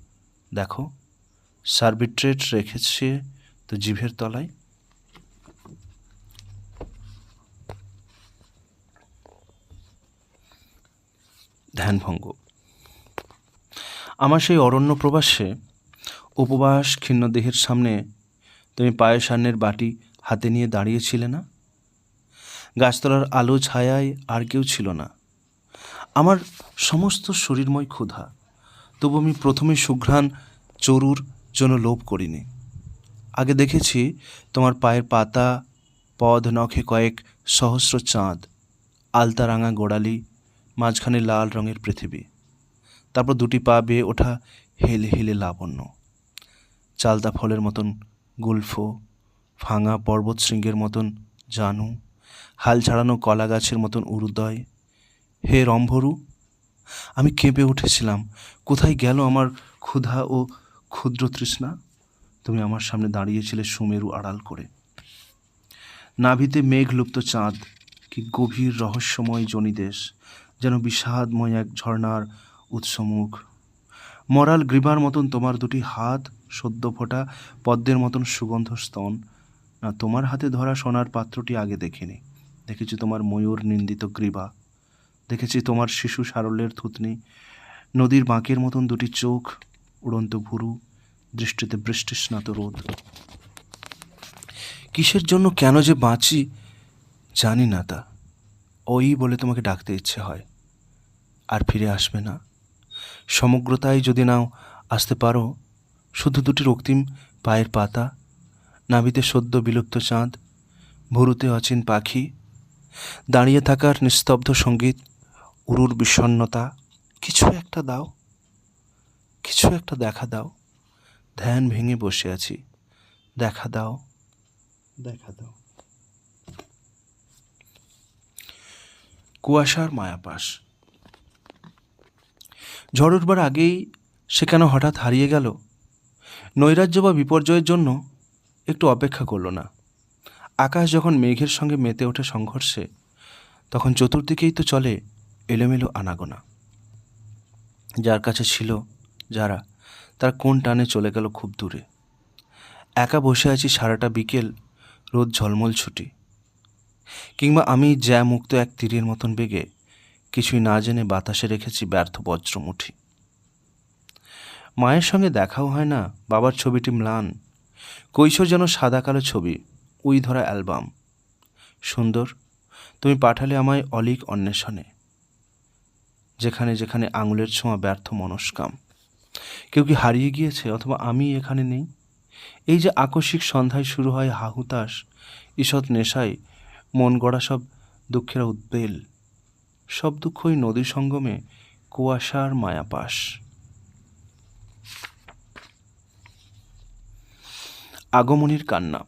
দেখো সার্বিট্রেট রেখেছে তো জিভের তলায়। ধ্যানভঙ্গ। আমার সেই অরণ্য প্রবাসে উপবাস ক্ষীণ দেহের সামনে তুমি পায়সান্নের বাটি হাতে নিয়ে দাঁড়িয়েছিলে না? গাছতলার আলো ছায়ায় আর কেউ ছিল না। আমার সমস্ত শরীরময় ক্ষুধা, তবু আমি প্রথমে সুঘ্রাণ চরুর জন্য লোভ করিনি। আগে দেখেছি তোমার পায়ের পাতা, পদ নখে কয়েক সহস্র চাঁদ, আলতা রাঙা গোড়ালি, মাঝখানে লাল রঙের পৃথিবী, তারপর 2টি পা বেয়ে ওঠা হেলে হেলে লাবণ্য, চালতা ফলের মতন গুলফো, ভাঙা পর্বত শৃঙ্গের মতন জানু, হাল ছাড়ানো কলা গাছের মতন উরুদয়। হে রম্ভরু, আমি কেঁপে উঠেছিলাম। কোথায় গেল আমার ক্ষুধা ও ক্ষুদ্র তৃষ্ণা? তুমি আমার সামনে দাঁড়িয়েছিলে সুমেরু আড়াল করে। নাভিতে মেঘলুপ্ত চাঁদ, কি গভীর রহস্যময় জনিদেশ, যেন বিষাদময় এক ঝর্ণার উৎসমুখ। মরাল গ্রীবার মতন তোমার 2টি হাত, সদ্য ফোটা পদ্মের মতন সুগন্ধ স্তন। না, তোমার হাতে ধরা সোনার পাত্রটি আগে দেখিনি। দেখেছি তোমার ময়ূর নিন্দিত গ্রীবা, দেখেছি তোমার শিশু সারল্যের থুতনি, নদীর বাঁকের মতন 2টি চোখ, উড়ন্ত ভুরু, দৃষ্টিতে বৃষ্টিস্নাত রোদ। কিসের জন্য কেন যে বাঁচি জানি না, তা ওই বলে তোমাকে ডাকতে ইচ্ছে হয়। আর ফিরে আসবে না। সমগ্রতায় যদি নাও আসতে পারো, শুধু 2টি রক্তিম পায়ের পাতা, নাভিতে সদ্য বিলুপ্ত চাঁদ, ভুরুতে অচিন পাখি, দাঁড়িয়ে থাকার নিস্তব্ধ সঙ্গীত, উরুর বিষণ্ণতা। কিছু একটা দাও, কিছু একটা দেখা দাও। ধ্যান ভেঙে বসে আছি, দেখা দাও, দেখা দাও। কুয়াশার মায়াপাশ। ঝড় উঠবার আগেই সে কেন হঠাৎ হারিয়ে গেল? নৈরাজ্য বা বিপর্যয়ের জন্য একটু অপেক্ষা করল না। আকাশ যখন মেঘের সঙ্গে মেতে ওঠে সংঘর্ষে, তখন চতুর্দিকেই তো চলে এলোমেলো আনাগোনা। যার কাছে ছিল যারা, তারা কোন টানে চলে গেল খুব দূরে। একা বসে আছি সারাটা বিকেল, রোদ ঝলমল ছুটি। কিংবা আমি জ্যা মুক্ত এক তীরের মতন বেগে কিছুই না জেনে বাতাসে রেখেছি ব্যর্থ বজ্রমুঠি। মায়ের সঙ্গে দেখাও হয় না, বাবার ছবিটি ম্লান, কৈশোর যেন সাদা কালো ছবি, উই ধরা অ্যালবাম। সুন্দর, তুমি পাঠালে আমায় অলিক অন্বেষণে, যেখানে যেখানে আঙুলের ছোঁয়া ব্যর্থ মনস্কাম। কেউ কি হারিয়ে গিয়েছে, অথবা আমি এখানে নেই? এই যে আকস্মিক সন্ধ্যায় শুরু হয় হাহুতাস, ঈষৎ নেশায় মন গড়া সব দুঃখেরা উদ্বেল, সব দুঃখই নদী সঙ্গমে কুয়াশার মায়াপাশ। আগমনীর কান্না।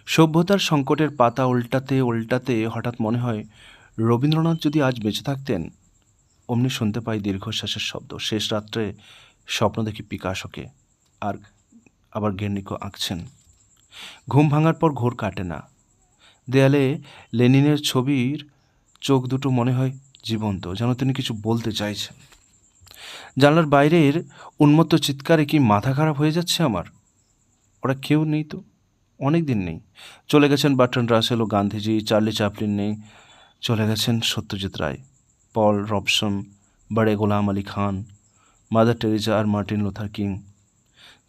সভ্যতার সংকটের পাতা উল্টাতে উল্টাতে হঠাৎ মনে হয় রবীন্দ্রনাথ যদি আজ বেঁচে থাকতেন। অমনি শুনতে পাই দীর্ঘশ্বাসের শব্দ। শেষ রাত্রে স্বপ্ন দেখি পিকাসোকে, আর আবার গের্নিকো আঁকছেন। ঘুম ভাঙার পর ঘোর কাটে না। দেয়ালে লেনিনের ছবির চোখ দুটো মনে হয় জীবন্ত, যেন তিনি কিছু বলতে চাইছেন। জানলার বাইরের উন্মত্ত চিৎকারে কি মাথা খারাপ হয়ে যাচ্ছে আমার? ওরা কেউ নেই তো, অনেক দিন নেই। চলে গেছেন বার্ট্রান্ড রাসেল ও গান্ধীজি, চার্লি চ্যাপলিন নেই, চলে গেছেন সত্যজিৎ রায়, পল রবসন, বড়ে গোলাম আলী খান, মাদার টেরেজা আর মার্টিন লুথার কিং।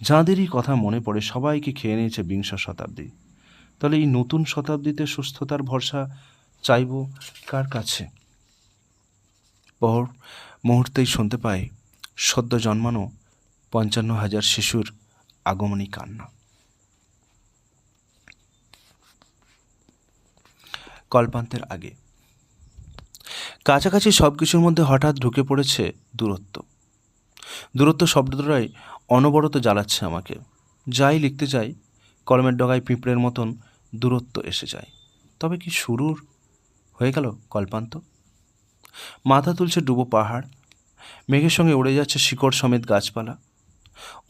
যাঁদেরই কথা মনে পড়ে সবাইকে খেয়ে নিয়েছে বিংশ শতাব্দী। তাহলে এই নতুন শতাব্দীতে সুস্থতার ভরসা চাইব কার কাছে? পর মুহূর্তেই শুনতে পাই সদ্য জন্মানো ৫৫,০০০ শিশুর আগমনী কান্না। কল্পান্তের আগে কাছাকাছি সব কিছুর মধ্যে হঠাৎ ঢুকে পড়েছে দূরত্ব। দূরত্ব শব্দটাই অনবরত জ্বালাচ্ছে আমাকে। যাই লিখতে যাই, কলমের ডগায় পিঁপড়ের মতন দূরত্ব এসে যায়। তবে কি শুরুর হয়ে গেল কল্পান্ত? মাথা তুলছে ডুবো পাহাড়, মেঘের সঙ্গে উড়ে যাচ্ছে শিকড় সমেত গাছপালা,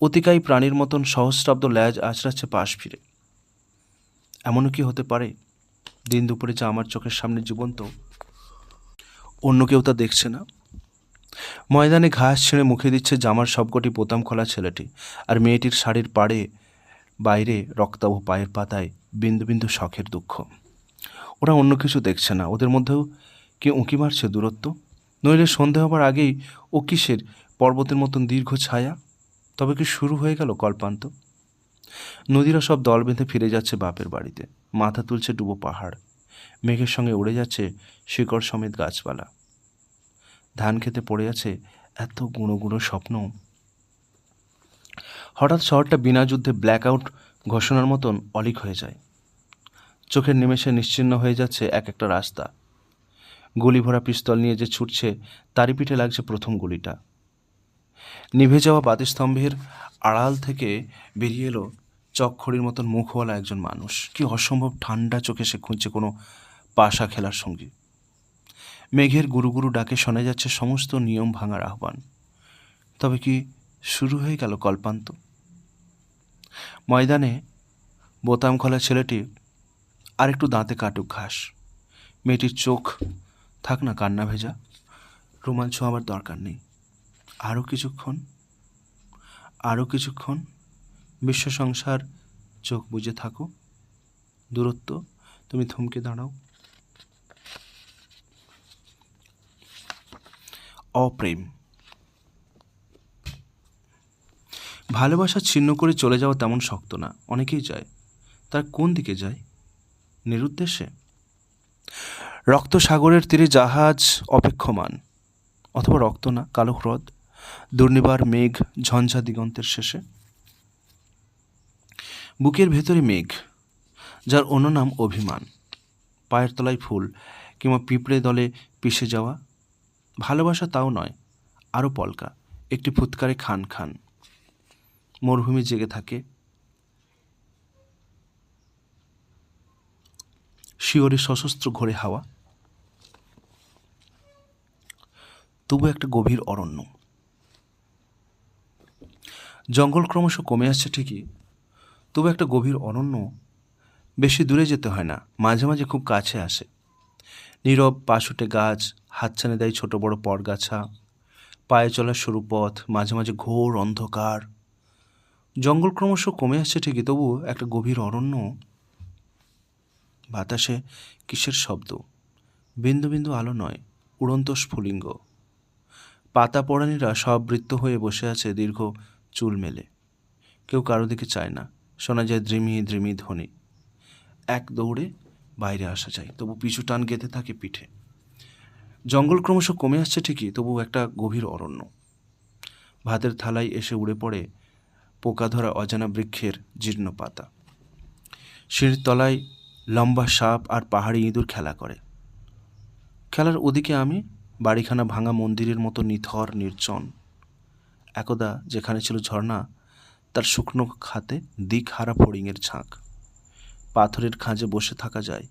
অতিকায়ী প্রাণীর মতন সহস্রাব্দ ল্যাজ আঁচড়াচ্ছে পাশ ফিরে। এমনও কি হতে পারে দিন দুপুরে যা আমার চোখের সামনে জীবন্ত, অন্য কেউ তা দেখছে না? ময়দানে ঘাস ছিঁড়ে মুখে দিচ্ছে জামার সবকটি বোতাম খোলা ছেলেটি, আর মেয়েটির শাড়ির পাড়ে বাইরে রক্তাভ পায়ের পাতায় বিন্দু বিন্দু শখের দুঃখ। ওরা অন্য কিছু দেখছে না। ওদের মধ্যেও কি উঁকি মারছে দূরত্ব? নইলে সন্ধে হবার আগেই ও কিসের পর্বতের মতন দীর্ঘ ছায়া? তবে কি শুরু হয়ে গেল কল্পান্ত? নদীরা সব দল বেঁধে ফিরে যাচ্ছে বাপের বাড়িতে। মাথা তুলছে ডুবো পাহাড়, মেঘের সঙ্গে উড়ে যাচ্ছে শিকড় সমেত গাছপালা। ধান খেতে পড়ে আছে এত গুঁড়ো গুঁড়ো স্বপ্ন। হঠাৎ শহরটা বিনা যুদ্ধে ব্ল্যাক আউট ঘোষণার মতন অলিক হয়ে যায়। চোখের নিমেষে নিশ্চিহ্ন হয়ে যাচ্ছে এক একটা রাস্তা। গুলি ভরা পিস্তল নিয়ে যে ছুটছে তারই পিঠে লাগছে প্রথম গুলিটা। নিভে যাওয়া বাতিস্তম্ভের আড়াল থেকে বেরিয়ে এলো চকখড়ির মতন মুখওয়ালা একজন মানুষ। কি অসম্ভব ঠান্ডা চোখে সে খুঁজছে কোনো পাশা খেলার সঙ্গী। মেঘের গুরু গুরু ডাকে শোনা যাচ্ছে সমস্ত নিয়ম ভাঙার আহ্বান। তবে কি শুরু হয়ে গেল কল্পান্ত? ময়দানে বোতাম খোলা ছেলেটি আর একটু দাঁতে কাটুক ঘাস। মেয়েটির চোখ থাক না কান্না ভেজা, রোমাঞ্চ আমার দরকার নেই। আরও কিছুক্ষণ, আরও কিছুক্ষণ বিশ্ব সংসার চোখ বুজে থাকো। দূরত্ব, তুমি থমকে দাঁড়াও। অপ্রেম। ভালোবাসা ছিন্ন করে চলে যাওয়া তেমন শক্ত না। অনেকেই যায়। তার কোন দিকে যায়? নিরুদ্দেশ্যে? রক্ত সাগরের তীরে জাহাজ অপেক্ষমান, অথবা রক্ত না, কালো হ্রদ, দুর্নিবার মেঘ ঝঞ্ঝা দিগন্তের শেষে। বুকের ভেতরে মেঘ, যার অন্য নাম অভিমান। পায়ের তলায় ফুল, কিংবা পিঁপড়ে দলে পিষে যাওয়া। ভালোবাসা তাও নয়, আরও পলকা, একটি ফুৎকারে খান খান। মরুভূমি জেগে থাকে, শিয়রে সশস্ত্র ঘোরে হাওয়া। তবু একটা গভীর অরণ্য। জঙ্গল ক্রমশ কমে আসছে ঠিকই, তবু একটা গভীর অরণ্য। বেশি দূরে যেতে হয় না, মাঝে মাঝে খুব কাছে আসে। নীরব পাশুটে গাছ হাতছানি দেয় ছোট বড় পরগাছা, পায়ে চলার সরু পথ, মাঝে মাঝে ঘোর অন্ধকার। জঙ্গল ক্রমশ কমে আসছে ঠিকই, তবু একটা গভীর অরণ্য। বাতাসে কিসের শব্দ? বিন্দু বিন্দু আলো নয়, উড়ন্ত স্ফুলিঙ্গ। পাতা পড়ানিরা সব বৃত্ত হয়ে বসে আছে দীর্ঘ চুল মেলে। কেউ কারো দিকে চায় না। শোনা যায় দ্রিমি দ্রিমি ধ্বনি। এক দৌড়ে বাইরে আসা যায়, তবু পিছু টান গেঁথে থাকে পিঠে। জঙ্গল ক্রমশ কমে আসছে ঠিকই, তবু একটা গভীর অরণ্য। ভাতের থালায় এসে উড়ে পড়ে পোকা ধরা অজানা বৃক্ষের জীর্ণ পাতা। সিঁড়ির তলায় লম্বা সাপ আর পাহাড়ি ইঁদুর খেলা করে। খেলার ওদিকে আমি, বাড়িখানা ভাঙা মন্দিরের মতো নিথর নির্জন। একদা যেখানে ছিল ঝর্ণা, তার শুকনো খাতে দিক হারা ফড়িংয়ের ঝাঁক। পাথরের খাঁজে বসে থাকা যায়,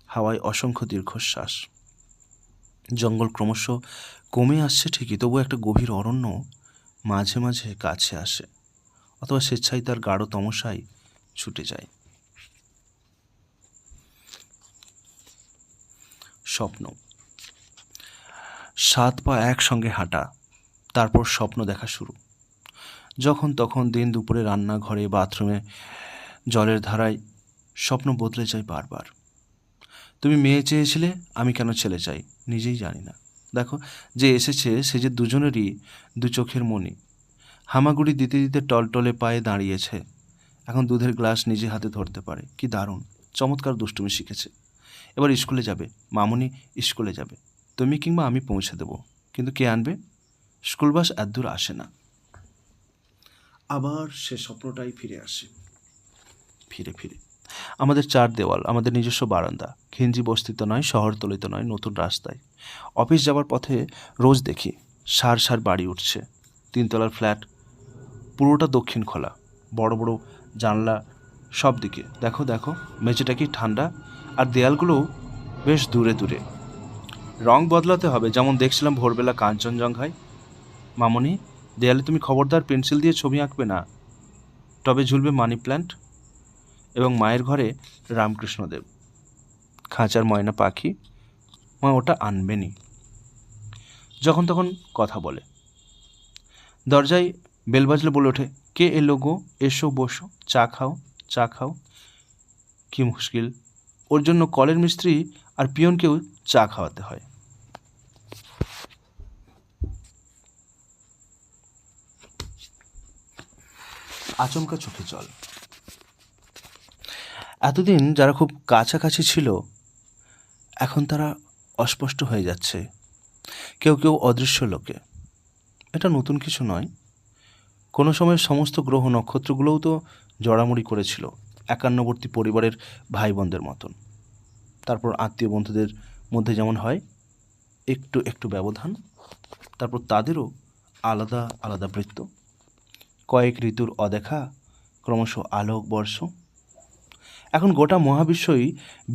হাওয়ায় অসংখ্য দীর্ঘশ্বাস। জঙ্গল ক্রমশ কমে আসছে ঠিকই, তবু একটা গভীর অরণ্য মাঝে মাঝে কাছে আসে, অথবা স্বেচ্ছায় তার গাঢ় তমসায় ছুটে যায়। স্বপ্ন। 7 পা একসঙ্গে হাঁটা, তারপর স্বপ্ন দেখা শুরু। যখন তখন দিন দুপুরে রান্নাঘরে, বাথরুমে, জলের ধারায় স্বপ্ন বদলে যায় বারবার। তুমি মেয়ে চেয়েছিলে, আমি কেন ছেলে চাই নিজেই জানি না। দেখো, যে এসেছে সে যে দুজনেরই দু চোখের মণি। হামাগুড়ি দিতে দিতে টলটলে পায়ে দাঁড়িয়েছে, এখন দুধের গ্লাস নিজে হাতে ধরতে পারে। কি দারুণ, চমৎকার দুষ্টুমি শিখেছে। এবার স্কুলে যাবে, মামুনি স্কুলে যাবে, তুমি কিংবা আমি পৌঁছে দেব, কিন্তু কে আনবে? স্কুল বাস এতদূর আসে না। আবার সে স্বপ্নটাই ফিরে আসে, ফিরে ফিরে। আমাদের 4 দেওয়াল, আমাদের নিজস্ব বারান্দা, ঘিঞ্জি বস্তিতে নয়, শহরতলিতে নয়, নতুন রাস্তায়। অফিস যাওয়ার পথে রোজ দেখি সার সার বাড়ি উঠছে, 3 তলার ফ্ল্যাট, পুরোটা দক্ষিণ খোলা, বড় বড় জানলা সব দিকে। দেখো দেখো, মেঝেটা কি ঠান্ডা, আর দেয়ালগুলোও বেশ দূরে দূরে। রং বদলাতে হবে, যেমন দেখছিলাম ভোরবেলা কাঞ্চনজঙ্ঘায়। মামনি, দেয়ালে তুমি খবরদার পেন্সিল দিয়ে ছবি আঁকবে না, টবে ঝুলবে মানি প্ল্যান্ট। এবং মায়ের ঘরে রামকৃষ্ণদেব, খাঁচার ময়না পাখি, মা ওটা আনবেনি। যখন তখন কথা বলে, দরজায় বেল বাজলে বলে ওঠে, কে এলো গো, এসো বসো, চা খাও, চা খাও। কি মুশকিল, ওর জন্য কলের মিস্ত্রি আর পিয়নকেও চা খাওয়াতে হয়। আচমকা চোখে জল। এতদিন যারা খুব কাছাকাছি ছিল, এখন তারা অস্পষ্ট হয়ে যাচ্ছে, কেউ কেউ অদৃশ্য লোকে। এটা নতুন কিছু নয়, কোনো সময় সমস্ত গ্রহ নক্ষত্রগুলোও তো জড়ামড়ি করেছিল একান্নবর্তী পরিবারের ভাই বোনদের মতন। তারপর আত্মীয় বন্ধুদের মধ্যে যেমন হয় একটু একটু ব্যবধান, তারপর তাদেরও আলাদা আলাদা বৃত্ত, কয়েক ঋতুর অদেখা, ক্রমশ আলোক বর্ষ। এখন গোটা মহাবিশ্বই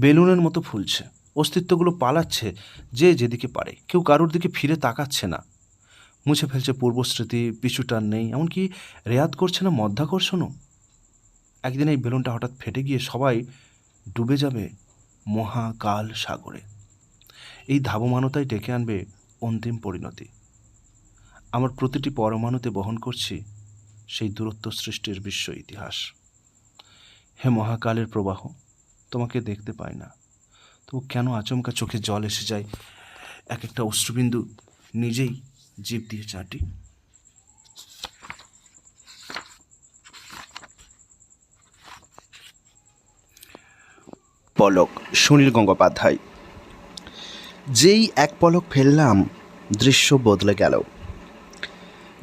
বেলুনের মতো ফুলছে, অস্তিত্বগুলো পালাচ্ছে যে যেদিকে পারে, কেউ কারোর দিকে ফিরে তাকাচ্ছে না, মুছে ফেলছে পূর্বস্মৃতি, পিছুটান নেই, এমনকি রেয়াত করছে না মধ্যাকর্ষণও। একদিন এই বেলুনটা হঠাৎ ফেটে গিয়ে সবাই ডুবে যাবে মহাকাল সাগরে। এই ধাবমানতাই ডেকে আনবে অন্তিম পরিণতি। আমার প্রতিটি পরমাণুতে বহন করছি সেই দূরত্ব সৃষ্টির বিশ্ব ইতিহাস। হে মহাকালের প্রবাহ, তোমাকে দেখতে পাই না, তবু কেন আচমকা চোখে জল এসে যায়, এক একটা অশ্রুবিন্দু নিজেই জিভ দিয়ে চাটি। পলক, সুনীল গঙ্গোপাধ্যায়। যেই এক পলক ফেললাম, দৃশ্য বদলে গেল।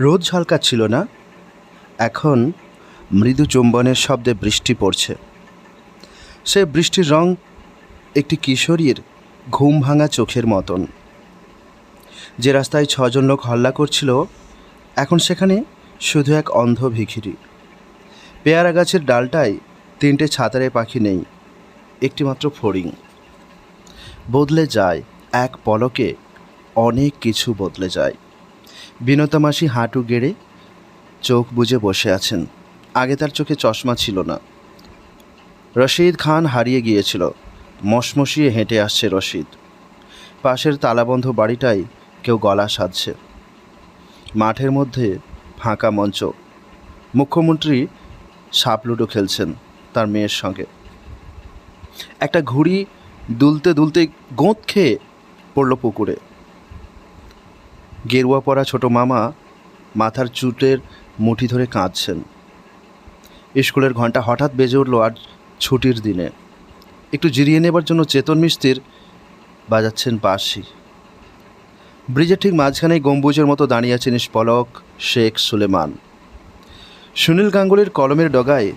রোদ ঝলকাচ্ছিল না, এখন মৃদু চুম্বনের শব্দে বৃষ্টি পড়ছে। সে বৃষ্টির রং একটি কিশোরীর ঘুম ভাঙা চোখের মতন। যে রাস্তায় 6 জন লোক হল্লা করছিল, এখন সেখানে শুধু এক অন্ধ ভিখিরি। পেয়ারা গাছের ডালটায় 3টে ছাতারে পাখি নেই, একটিমাত্র ফড়িং। বদলে যায় এক পলকে, অনেক কিছু বদলে যায়। বিনতা মাসি হাঁটু গেড়ে চোখ বুজে বসে আছেন, আগে তার চোখে চশমা ছিল না। রশিদ খান হারিয়ে গিয়েছিল, মশমশিয়ে হেঁটে আসছে রশিদ। পাশের তালাবন্ধ বাড়িটায় কেউ গলা সাধছে। মাঠের মধ্যে ফাঁকা মঞ্চ, মুখ্যমন্ত্রী সাপলুডো খেলছেন তার মেয়ের সঙ্গে। একটা ঘুড়ি দুলতে দুলতে গোঁত খেয়ে পড়ল পুকুরে। গেরুয়া পরা ছোট মামা মাথার চুটের মুঠি ধরে কাঁদছেন। স্কুলের ঘন্টা হঠাৎ বেজে উঠল, আর ছুটির দিনে একটু জিরিয়ে নেবার জন্য চেতন মিস্ত্রির বাজাচ্ছেন বাঁশি। ব্রিজের ঠিক মাঝখানেই গম্বুজের মতো দাঁড়িয়ে আছেন নিষ্পলক শেখ সুলেমান। সুনীল গাঙ্গুলির কলমের ডগায়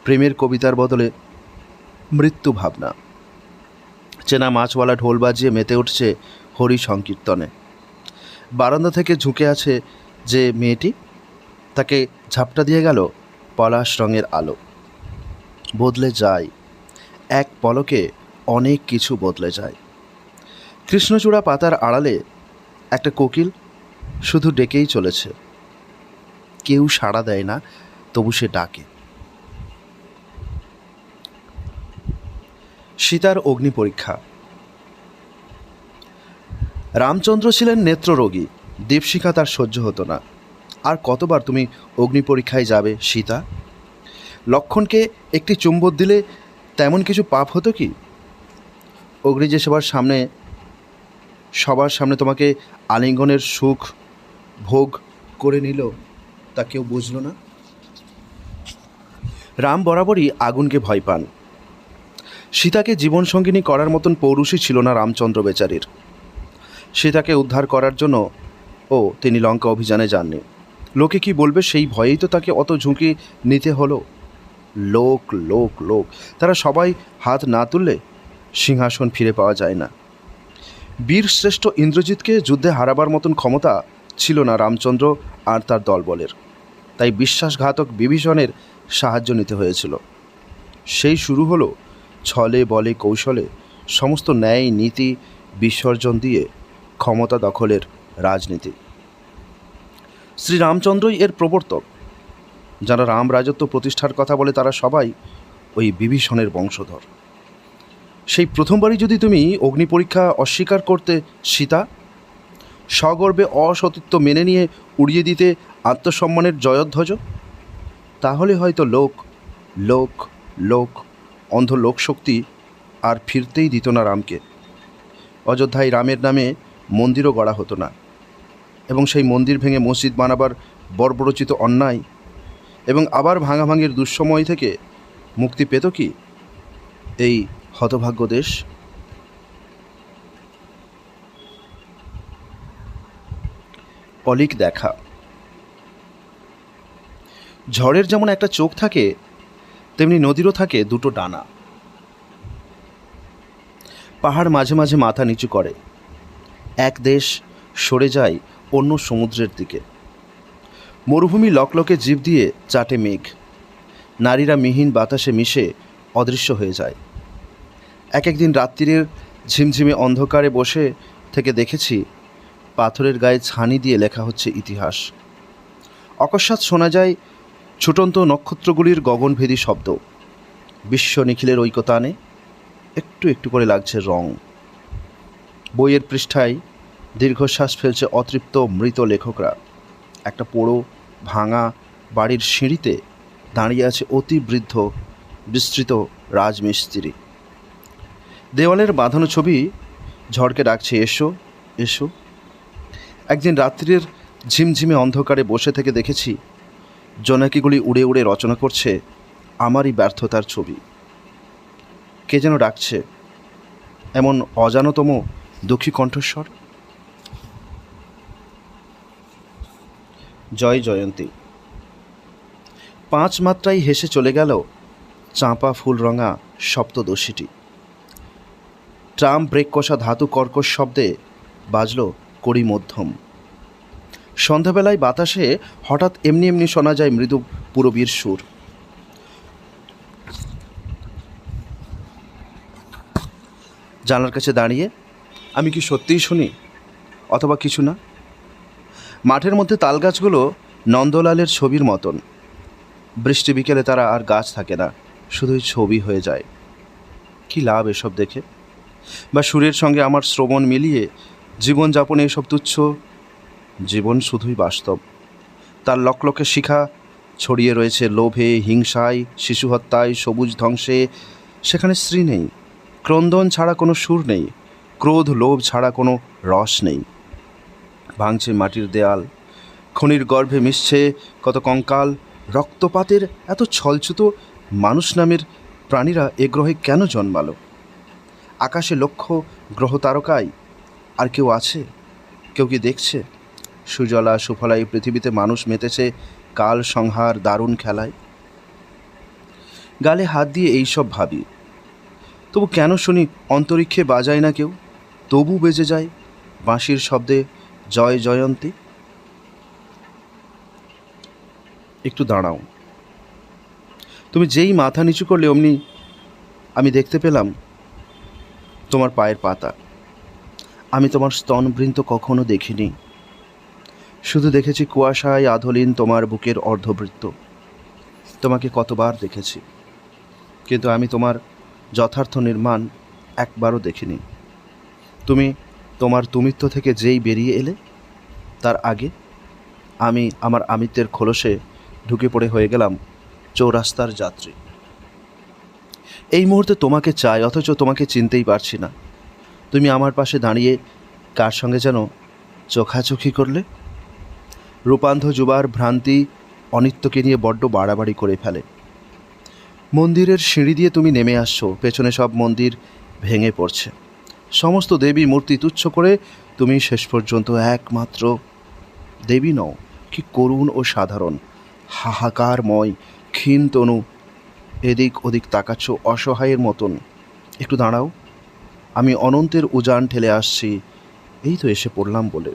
প্রেমের কবিতার বদলে মৃত্যু ভাবনা। চেনা মাছওয়ালা ঢোল বাজিয়ে মেতে উঠছে হরি সংকীর্তনে। বারান্দা থেকে ঝুঁকে আছে যে মেয়েটি, তাকে ঝাপটা দিয়ে গেল পলাশ রঙের আলো। বদলে যায় এক পলকে অনেক কিছু বদলে যায়। কৃষ্ণচূড়া পাতার আড়ালে একটা কোকিল শুধু ডেকেই চলেছে, কেউ সাড়া দেয় না, তবু সে ডাকে। সীতার অগ্নি পরীক্ষা। রামচন্দ্র ছিলেন নেত্ররোগী, দীপশিখা তার সহ্য হতো না। আর কতবার তুমি অগ্নি পরীক্ষায় যাবে সীতা? লক্ষণকে একটি চুম্বক দিলে তেমন কিছু পাপ হতো কি? অগ্নি যে সবার সামনে তোমাকে আলিঙ্গনের সুখ ভোগ করে নিল, তা কেউ বুঝল না। রাম বরাবরই আগুনকে ভয় পান। সীতাকে জীবনসঙ্গিনী করার মতন পৌরুষই ছিল না রামচন্দ্র বেচারীর। সীতাকে উদ্ধার করার জন্য তিনি লঙ্কা অভিযানে যাননি। লোকে কি বলবে সেই ভয়েই তো তাকে অত ঝুঁকি নিতে হলো। লোক লোক লোক, তারা সবাই হাত না তুললে সিংহাসন ফিরে পাওয়া যায় না। বীর শ্রেষ্ঠ ইন্দ্রজিৎকে যুদ্ধে হারাবার মতন ক্ষমতা ছিল না রামচন্দ্র আর তার দলবলের। তাই বিশ্বাসঘাতক বিভীষণের সাহায্য নিতে হয়েছিল। সেই শুরু হলো ছলে বলে কৌশলে সমস্ত ন্যায় নীতি বিসর্জন দিয়ে ক্ষমতা দখলের রাজনীতি। শ্রীরামচন্দ্রই এর প্রবর্তক। যারা রাম রাজত্ব প্রতিষ্ঠার কথা বলে তারা সবাই ওই বিভীষণের বংশধর। সেই প্রথমবারই যদি তুমি অগ্নি পরীক্ষা অস্বীকার করতে সীতা, সগর্বে অসতীত্ব মেনে নিয়ে উড়িয়ে দিতে আত্মসম্মানের জয়ধ্বজ, তাহলে হয়তো লোক লোক লোক অন্ধ লোকশক্তি আর ফিরতেই দিত না রামকে। অযোধ্যায় রামের নামে মন্দিরও গড়া হতো না, এবং সেই মন্দির ভেঙে মসজিদ বানাবার বর্বরচিত অন্যায় এবং আবার ভাঙাভাঙির দুঃসময় থেকে মুক্তি পেত কি এই হতভাগ্য দেশ? অলিক দেখা। ঝড়ের যেমন একটা চোখ থাকে, তেমনি নদীরও থাকে দুটো ডানা। পাহাড় মাঝে মাঝে মাথা নিচু করে, এক দেশ সরে যায় অন্য সমুদ্রের দিকে। মরুভূমি লকলকে জিভ দিয়ে চাটে মেঘ, নারীরা মিহিন বাতাসে মিশে অদৃশ্য হয়ে যায়। এক একদিন রাত্রির ঝিমঝিমে অন্ধকারে বসে থেকে দেখেছি পাথরের গায়ে ছানি দিয়ে লেখা হচ্ছে ইতিহাস। অকস্মাৎ শোনা যায় ছুটন্ত নক্ষত্রগুলির গগনভেদী শব্দ। বিশ্ব নিখিলের ঐকতানে একটু একটু করে লাগছে রং। বইয়ের পৃষ্ঠায় দীর্ঘশ্বাস ফেলছে অতৃপ্ত মৃত লেখকরা। একটা পোড়ো ভাঙা বাড়ির সিঁড়িতে দাঁড়িয়ে আছে অতি বৃদ্ধ বিস্তৃত রাজমিস্ত্রি। দেওয়ালের বাঁধানো ছবি ঝড়কে ডাকছে, এসো এসো। একদিন রাত্রির ঝিমঝিমে অন্ধকারে বসে থেকে দেখেছি জোনাকিগুলি উড়ে উড়ে রচনা করছে আমারই ব্যর্থতার ছবি। কে যেন ডাকছে, এমন অজানতম দুঃখী কণ্ঠস্বর। জয় জয়ন্তী। 5 মাত্রায় হেসে চলে গেল চাঁপা ফুল রঙা সপ্তদশীটি। ট্রাম ব্রেক কষা ধাতু কর্কশ শব্দে বাজল কড়ি মধ্যম। সন্ধ্যাবেলায় বাতাসে হঠাৎ এমনি এমনি শোনা যায় মৃদু পুরবীর সুর। জানলার কাছে দাঁড়িয়ে আমি কি সত্যিই শুনি, অথবা কিছু না? মাঠের মধ্যে তালগাছগুলো নন্দলালের ছবির মতন। বৃষ্টি বিকেলে তারা আর গাছ থাকে না, শুধুই ছবি হয়ে যায়। কি লাভ এসব দেখে? বা সুরের সঙ্গে আমার শ্রবণ মিলিয়ে জীবনযাপনে এসব তুচ্ছ? জীবন শুধুই বাস্তব। তার লকলকে শিখা ছড়িয়ে রয়েছে লোভে, হিংসায়, শিশু হত্যায়, সবুজ ধ্বংসে। সেখানে স্ত্রী নেই, ক্রন্দন ছাড়া কোনো সুর নেই, ক্রোধ লোভ ছাড়া কোনো রস নেই। ভাঙছে মাটির দেয়াল, খনির গর্ভে মিশছে কত কঙ্কাল। রক্তপাতের এত ছলছুতো মানুষ নামের প্রাণীরা এ গ্রহে কেন জন্মালো? আকাশে লক্ষ গ্রহ তারকায় আর কেউ আছে? কেউ কি দেখছে? সুজলা সুফলা এই পৃথিবীতে মানুষ মেতেছে কাল সংহার দারুণ খেলায়। গালে হাত দিয়ে এইসব ভাবি, তবু কেন শুনি অন্তরিক্ষে বাজায় না কেউ? তবু বেজে যায় বাঁশির শব্দে জয় জয়ন্তী। একটু দাঁড়াও। তুমি যেই মাথা নিচু করলে অমনি আমি দেখতে পেলাম তোমার পায়ের পাতা। আমি তোমার স্তনবৃন্ত কখনো দেখিনি, শুধু দেখেছি কুয়াশায় আধলীন তোমার বুকের অর্ধবৃত্ত। তোমাকে কতবার দেখেছি, কিন্তু আমি তোমার যথার্থ নির্মাণ একবারও দেখিনি। তুমি তোমার তুমিত্ব থেকে যেই বেরিয়ে এলে, তার আগে আমি আমার আমিত্বের খোলসে ঢুকে পড়ে হয়ে গেলাম চৌরাস্তার যাত্রী। এই মুহূর্তে তোমাকে চাই, অথচ তোমাকে চিনতেই পারছি না। তুমি আমার পাশে দাঁড়িয়ে কার সঙ্গে যেন চোখাচোখি করলে। রূপান্ধ যুবার ভ্রান্তি অনিত্যকে নিয়ে বড্ড বাড়াবাড়ি করে ফেলে। মন্দিরের সিঁড়ি দিয়ে তুমি নেমে আসছো, পেছনে সব মন্দির ভেঙে পড়ছে, সমস্ত দেবী মূর্তি তুচ্ছ করে তুমি শেষ পর্যন্ত একমাত্র দেবী নও, কি করুণ ও সাধারণ, হাহাকারময় ক্ষীণ তনু। এদিক ওদিক তাকাচ্ছ অসহায়ের মতন। একটু দাঁড়াও, আমি অনন্তের উজান ঠেলে আসছি, এই তো এসে পড়লাম বলে।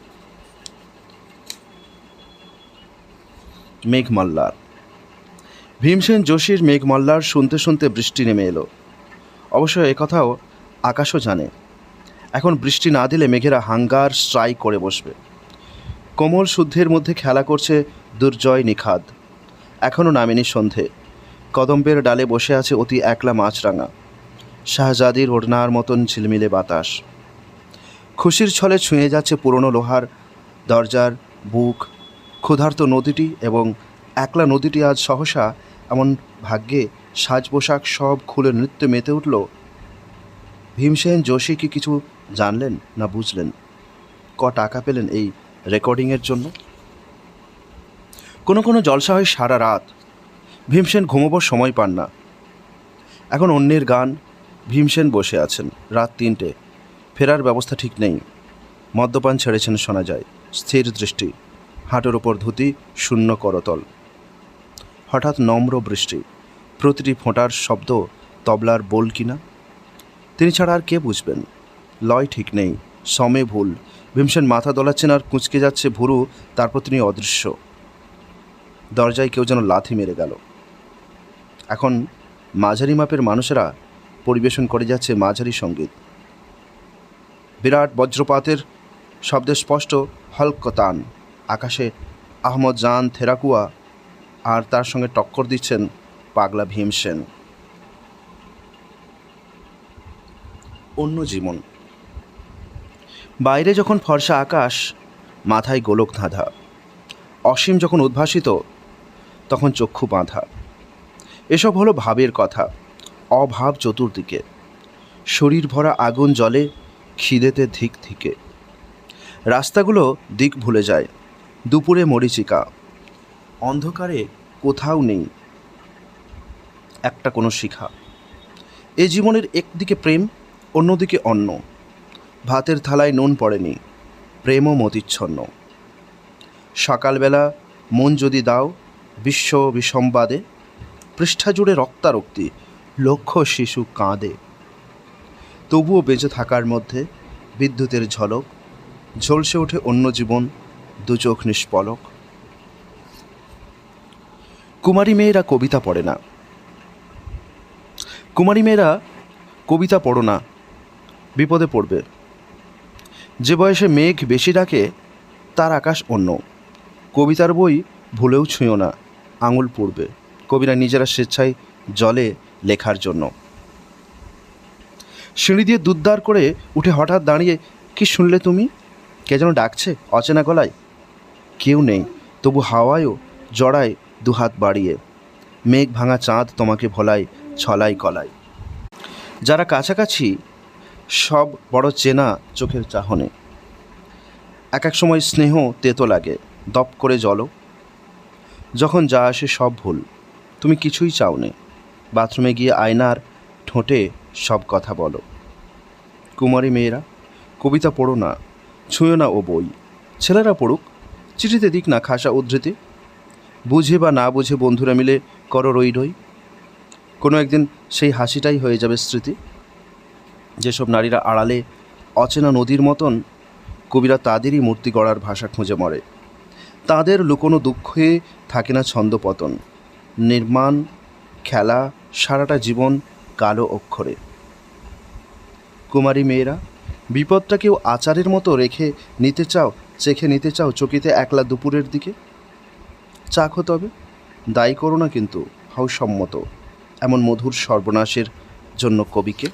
মেঘমল্লার। ভীমসেন যোশীর মেঘমল্লার শুনতে শুনতে বৃষ্টি নেমে এলো। অবশ্য একথাও আকাশও জানে, এখন বৃষ্টি না দিলে মেঘেরা হাঙ্গার স্ট্রাইক করে বসবে। কোমল শুদ্ধের মধ্যে খেলা করছে দুর্জয় নিখাদ। এখনও নামেনি সন্ধে। কদম্বের ডালে বসে আছে অতি একলা মাছরাঙা। শাহজাদির ওড়নার মতন ঝিলমিলে বাতাস খুশির ছলে ছুঁয়ে যাচ্ছে পুরনো লোহার দরজার বুক। ক্ষুধার্ত নদীটি এবং একলা নদীটি আজ সহসা এমন ভাগ্যে সাজ পোশাক সব খুলে নৃত্যে মেতে উঠল। ভীমসেন যোশী কি কিছু জানলেন না বুঝলেন? টাকা পেলেন এই রেকর্ডিংয়ের জন্য? কোনো কোনো জলসা হয় সারা রাত। ভীমসেন ঘুমোবার সময় পান না। এখন অন্যের গান। ভীমসেন বসে আছেন, রাত 3টে, ফেরার ব্যবস্থা ঠিক নেই। মদ্যপান ছেড়েছেন শোনা যায়। স্থির দৃষ্টি, হাঁটুর ওপর ধুতি, শূন্য করতল। হঠাৎ নম্র বৃষ্টি, প্রতিটি ফোঁটার শব্দ তবলার বোল কিনা। তিনি ছাড়া আর কে বুঝবেন? লয় ঠিক নেই, সমে ভুল। ভীমসেন মাথা দোলাচ্ছেন আর কুঁচকে যাচ্ছে ভুরু, তারপর তিনি অদৃশ্য। দরজায় কেউ যেন লাথি মেরে গেল। এখন মাঝারি মাপের মানুষেরা পরিবেশন করে যাচ্ছে মাঝারি সঙ্গীত। বিরাট বজ্রপাতের শব্দে স্পষ্ট হলকতান। আকাশে আহমদ জান থেরাকুয়া আর তার সঙ্গে টক্কর দিচ্ছেন পাগলা ভীমসেন। অন্য জীবন। বাইরে যখন ফর্সা আকাশ, মাথায় গোলক ধাঁধা, অসীম যখন উদ্ভাসিত, তখন চক্ষু বাঁধা। এসব হলো ভাবের কথা। অভাব চতুর্দিকে, শরীর ভরা আগুন জলে, খিদেতে ধিক ধিকে। রাস্তাগুলো দিক ভুলে যায়। দুপুরে মরীচিকা, অন্ধকারে কোথাও নেই একটা কোনো শিখা। এ জীবনের একদিকে প্রেম, অন্যদিকে অন্ন। ভাতের থালায় নুন পড়েনি, প্রেমও মতিচ্ছন্ন। সকালবেলা মন যদি দাও বিশ্ব বিসম্বাদে, পৃষ্ঠা জুড়ে রক্তারক্তি, লক্ষ শিশু কাঁদে। তবুও বেঁচে থাকার মধ্যে বিদ্যুতের ঝলক, ঝলসে ওঠে অন্য জীবন, দু চোখ নিষ্পলক। কুমারী মেয়েরা কবিতা পড়ে না। কুমারী মেয়েরা কবিতা পড়ো না, বিপদে পড়বে। যে বয়সে মেঘ বেশি ডাকে, তার আকাশ অন্য। কবিতার বই ভুলেও ছুঁয়ো না, আঙুল পুড়বে। কবিরা নিজেরা স্বেচ্ছায় জলে লেখার জন্য। সিঁড়ি দিয়ে দুদ্দার করে উঠে হঠাৎ দাঁড়িয়ে, কি শুনলে তুমি? কে যেন ডাকছে অচেনা গলায়। কেউ নেই, তবু হাওয়ায়ও জড়ায় দুহাত বাড়িয়ে। মেঘ ভাঙা চাঁদ তোমাকে ভোলায় ছলাই কলায়। যারা কাছাকাছি সব বড় চেনা চোখের চাহনে। এক এক সময় স্নেহ তেতো লাগে, দপ করে জলো। যখন যা আসে সব ভুল, তুমি কিছুই চাও নে। বাথরুমে গিয়ে আয়নার ঠোঁটে সব কথা বলো। কুমারী মেয়েরা কবিতা পড়ো না, ছুঁয়ো না ও বই। ছেলেরা পড়ুক, চিঠিতে দিক না খাসা উদ্ধৃতি। বুঝে বা না বুঝে বন্ধুরা মিলে করো রই রই। কোনো একদিন সেই হাসিটাই হয়ে যাবে স্মৃতি। যেসব নারীরা আড়ালে অচেনা নদীর মতন, কবিরা তাদেরই মূর্তি গড়ার ভাষা খুঁজে মরে। তাদের লুকোনো দুঃখে থাকে না ছন্দপতন। নির্মাণ খেলা সারাটা জীবন কালো অক্ষরে। কুমারী মেয়েরা, বিপদটা কেউ আচারের মতো চেখে নিতে চাও চকিতে একলা দুপুরের দিকে? চাখো তবে, দায়ী করো না কিন্তু, হও সম্মত এমন মধুর সর্বনাশের জন্য কবিকে।